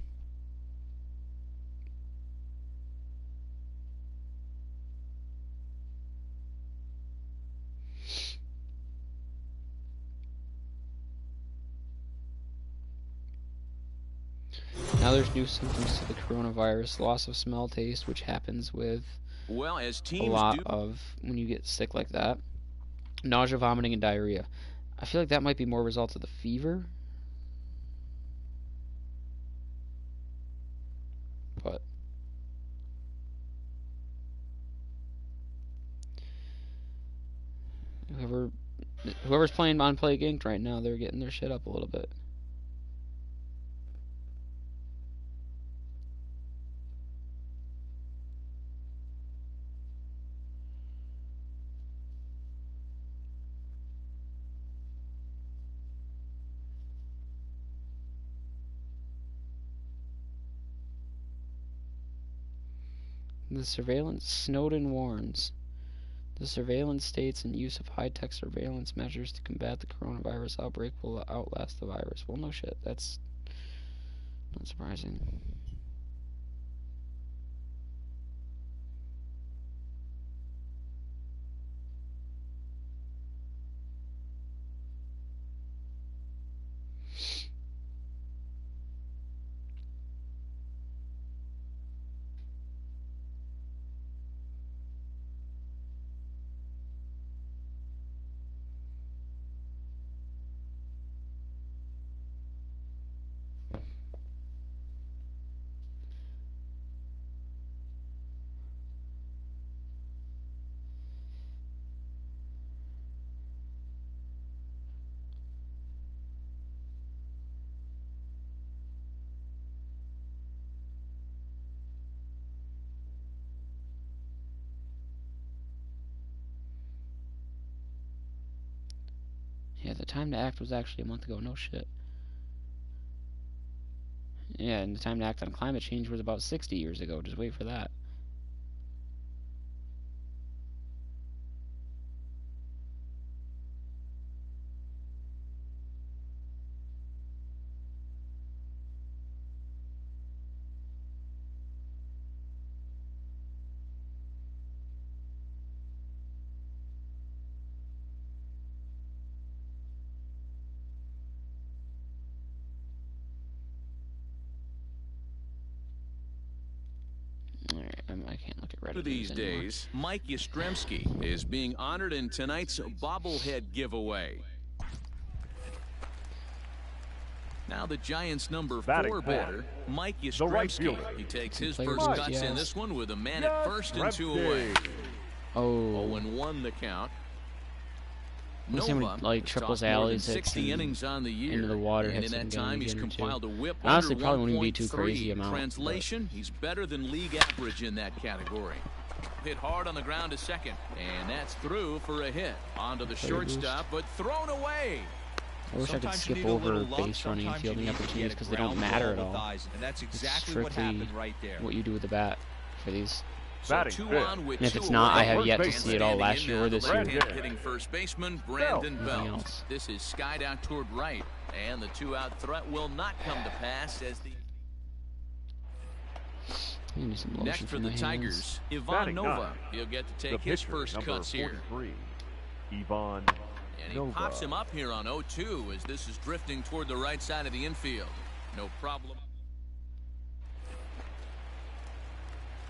Now there's new symptoms to the coronavirus, loss of smell, taste, which happens with a lot of when you get sick like that. Nausea, vomiting, and diarrhea. I feel like that might be more results of the fever. But whoever's playing on Plague Inc. right now, they're getting their shit up a little bit. The surveillance, Snowden warns. The surveillance states and use of high-tech surveillance measures to combat the coronavirus outbreak will outlast the virus. Well, no shit. That's not surprising. Yeah, the time to act was actually a month ago. No shit. Yeah, and the time to act on climate change was about 60 years ago. Just wait for that. I can't look at Reddit These days, Mike Yastrzemski is being honored in tonight's bobblehead giveaway. Now the Giants' number 4 batter, Mike Yastrzemski. He takes his first cuts in this one with a man at first and 2 away. Oh. 0-1 the count. Let's see how many, like, triples, alleys, hits, 60 innings on the year, into the water, and hits in that time he's compiled a whip honestly under probably wouldn't be too crazy 1.3. amount. Translation, he's better than league average in that category. Hit hard on the ground to second, and that's through for a hit. Onto the shortstop, but thrown away. I wish I could skip over base running and fielding opportunities because they don't matter at all. And that's exactly it's what happened right there. what you do with the bat for these. So 2 on with and if 2 it's not, away. I have yet to see it all last year or this year. Hitting first baseman Brandon Belt. This is skied out toward right, and the 2-out threat will not come to pass as the next for the Tigers, Ivan Nova. He'll get to take his first cuts here. Ivan and he pops him up here on 0-2 as this is drifting toward the right side of the infield. No problem.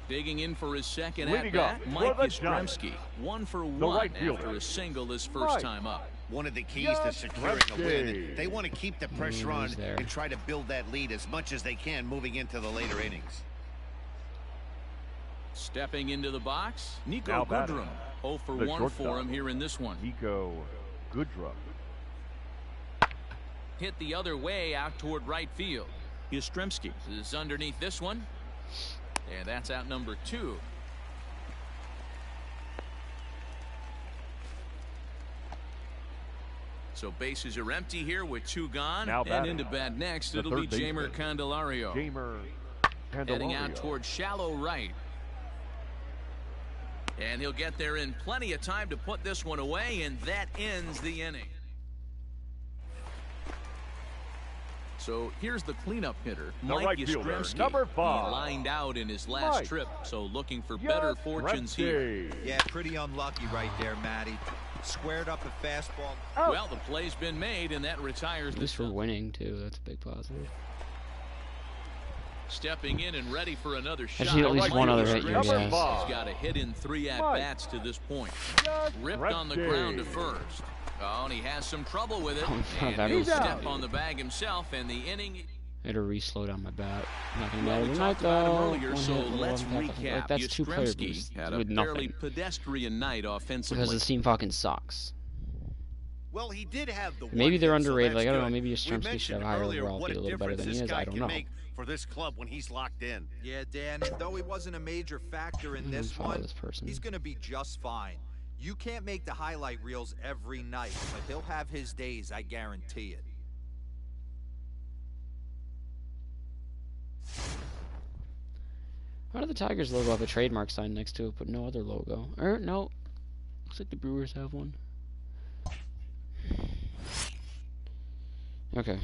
Digging in for his second at-bat, Mike Yastrzemski. 1 for 1 after a single his first time up. One of the keys to securing a win, they want to keep the pressure on and try to build that lead as much as they can moving into the later innings. Stepping into the box, Nico Goodrum. 0 for 1 for him here in this one. Nico Goodrum. Hit the other way out toward right field. Yastrzemski is underneath this one. And that's out number 2. So bases are empty here with 2 gone. And into bat next, it'll be Jeimer Candelario. Heading out towards shallow right. And he'll get there in plenty of time to put this one away, and that ends the inning. So here's the cleanup hitter, Mike Yastrzemski. Number 5. He lined out in his last trip, so looking for better fortunes here. Yeah, pretty unlucky right there, Matty. Squared up a fastball. Well, the play's been made, and that retires at least for winning, too. That's a big positive. Stepping in and ready for another shot. Actually, at least one other hit, yes. He's got a hit in 3 at-bats to this point. Ripped on the ground to first. Oh, and he has some trouble with it. And he'll step on the bag himself, and the inning... I had to re-slow down my bat. Not gonna matter tonight, though. Earlier, so let's recap. That's 2 player boosts had a with fairly nothing. pedestrian night offensively. Because this team fucking sucks. Well, he did have the maybe they're hit, underrated. So like, I don't know, good. maybe Yastrzemski should have a higher overall, be a little better than he is. I don't know. For this club when he's locked in. Yeah, Dan, though he wasn't a major factor in this one, he's going to be just fine. You can't make the highlight reels every night, but he'll have his days, I guarantee it. Why do the Tigers logo have a trademark sign next to it, but no other logo? No. Looks like the Brewers have one. Okay.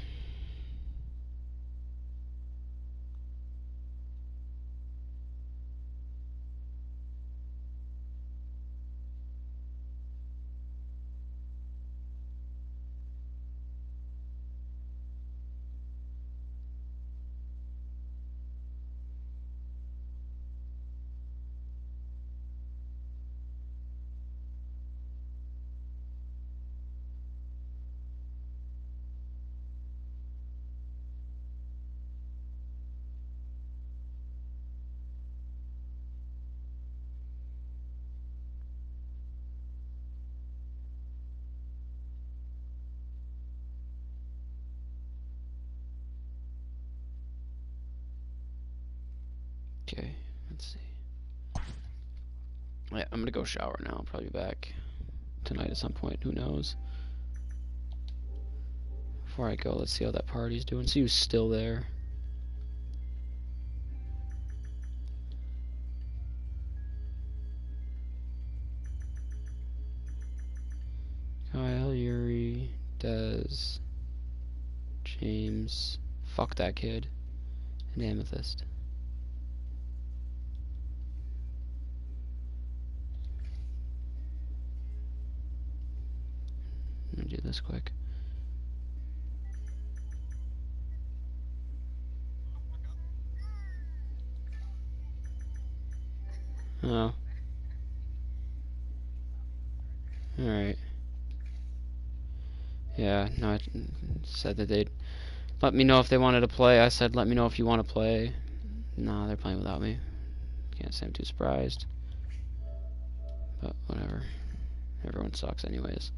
Okay, let's see. Yeah, I'm gonna go shower now. I'll probably be back tonight at some point. Who knows? Before I go, let's see how that party's doing. See who's still there. Kyle, Yuri, Dez, James. Fuck that kid. And Amethyst. I'm gonna do this quick. Oh. Alright. Yeah, no, I said that they'd let me know if they wanted to play. I said, let me know if you want to play. No, they're playing without me. Can't say I'm too surprised. But whatever. Everyone sucks anyways.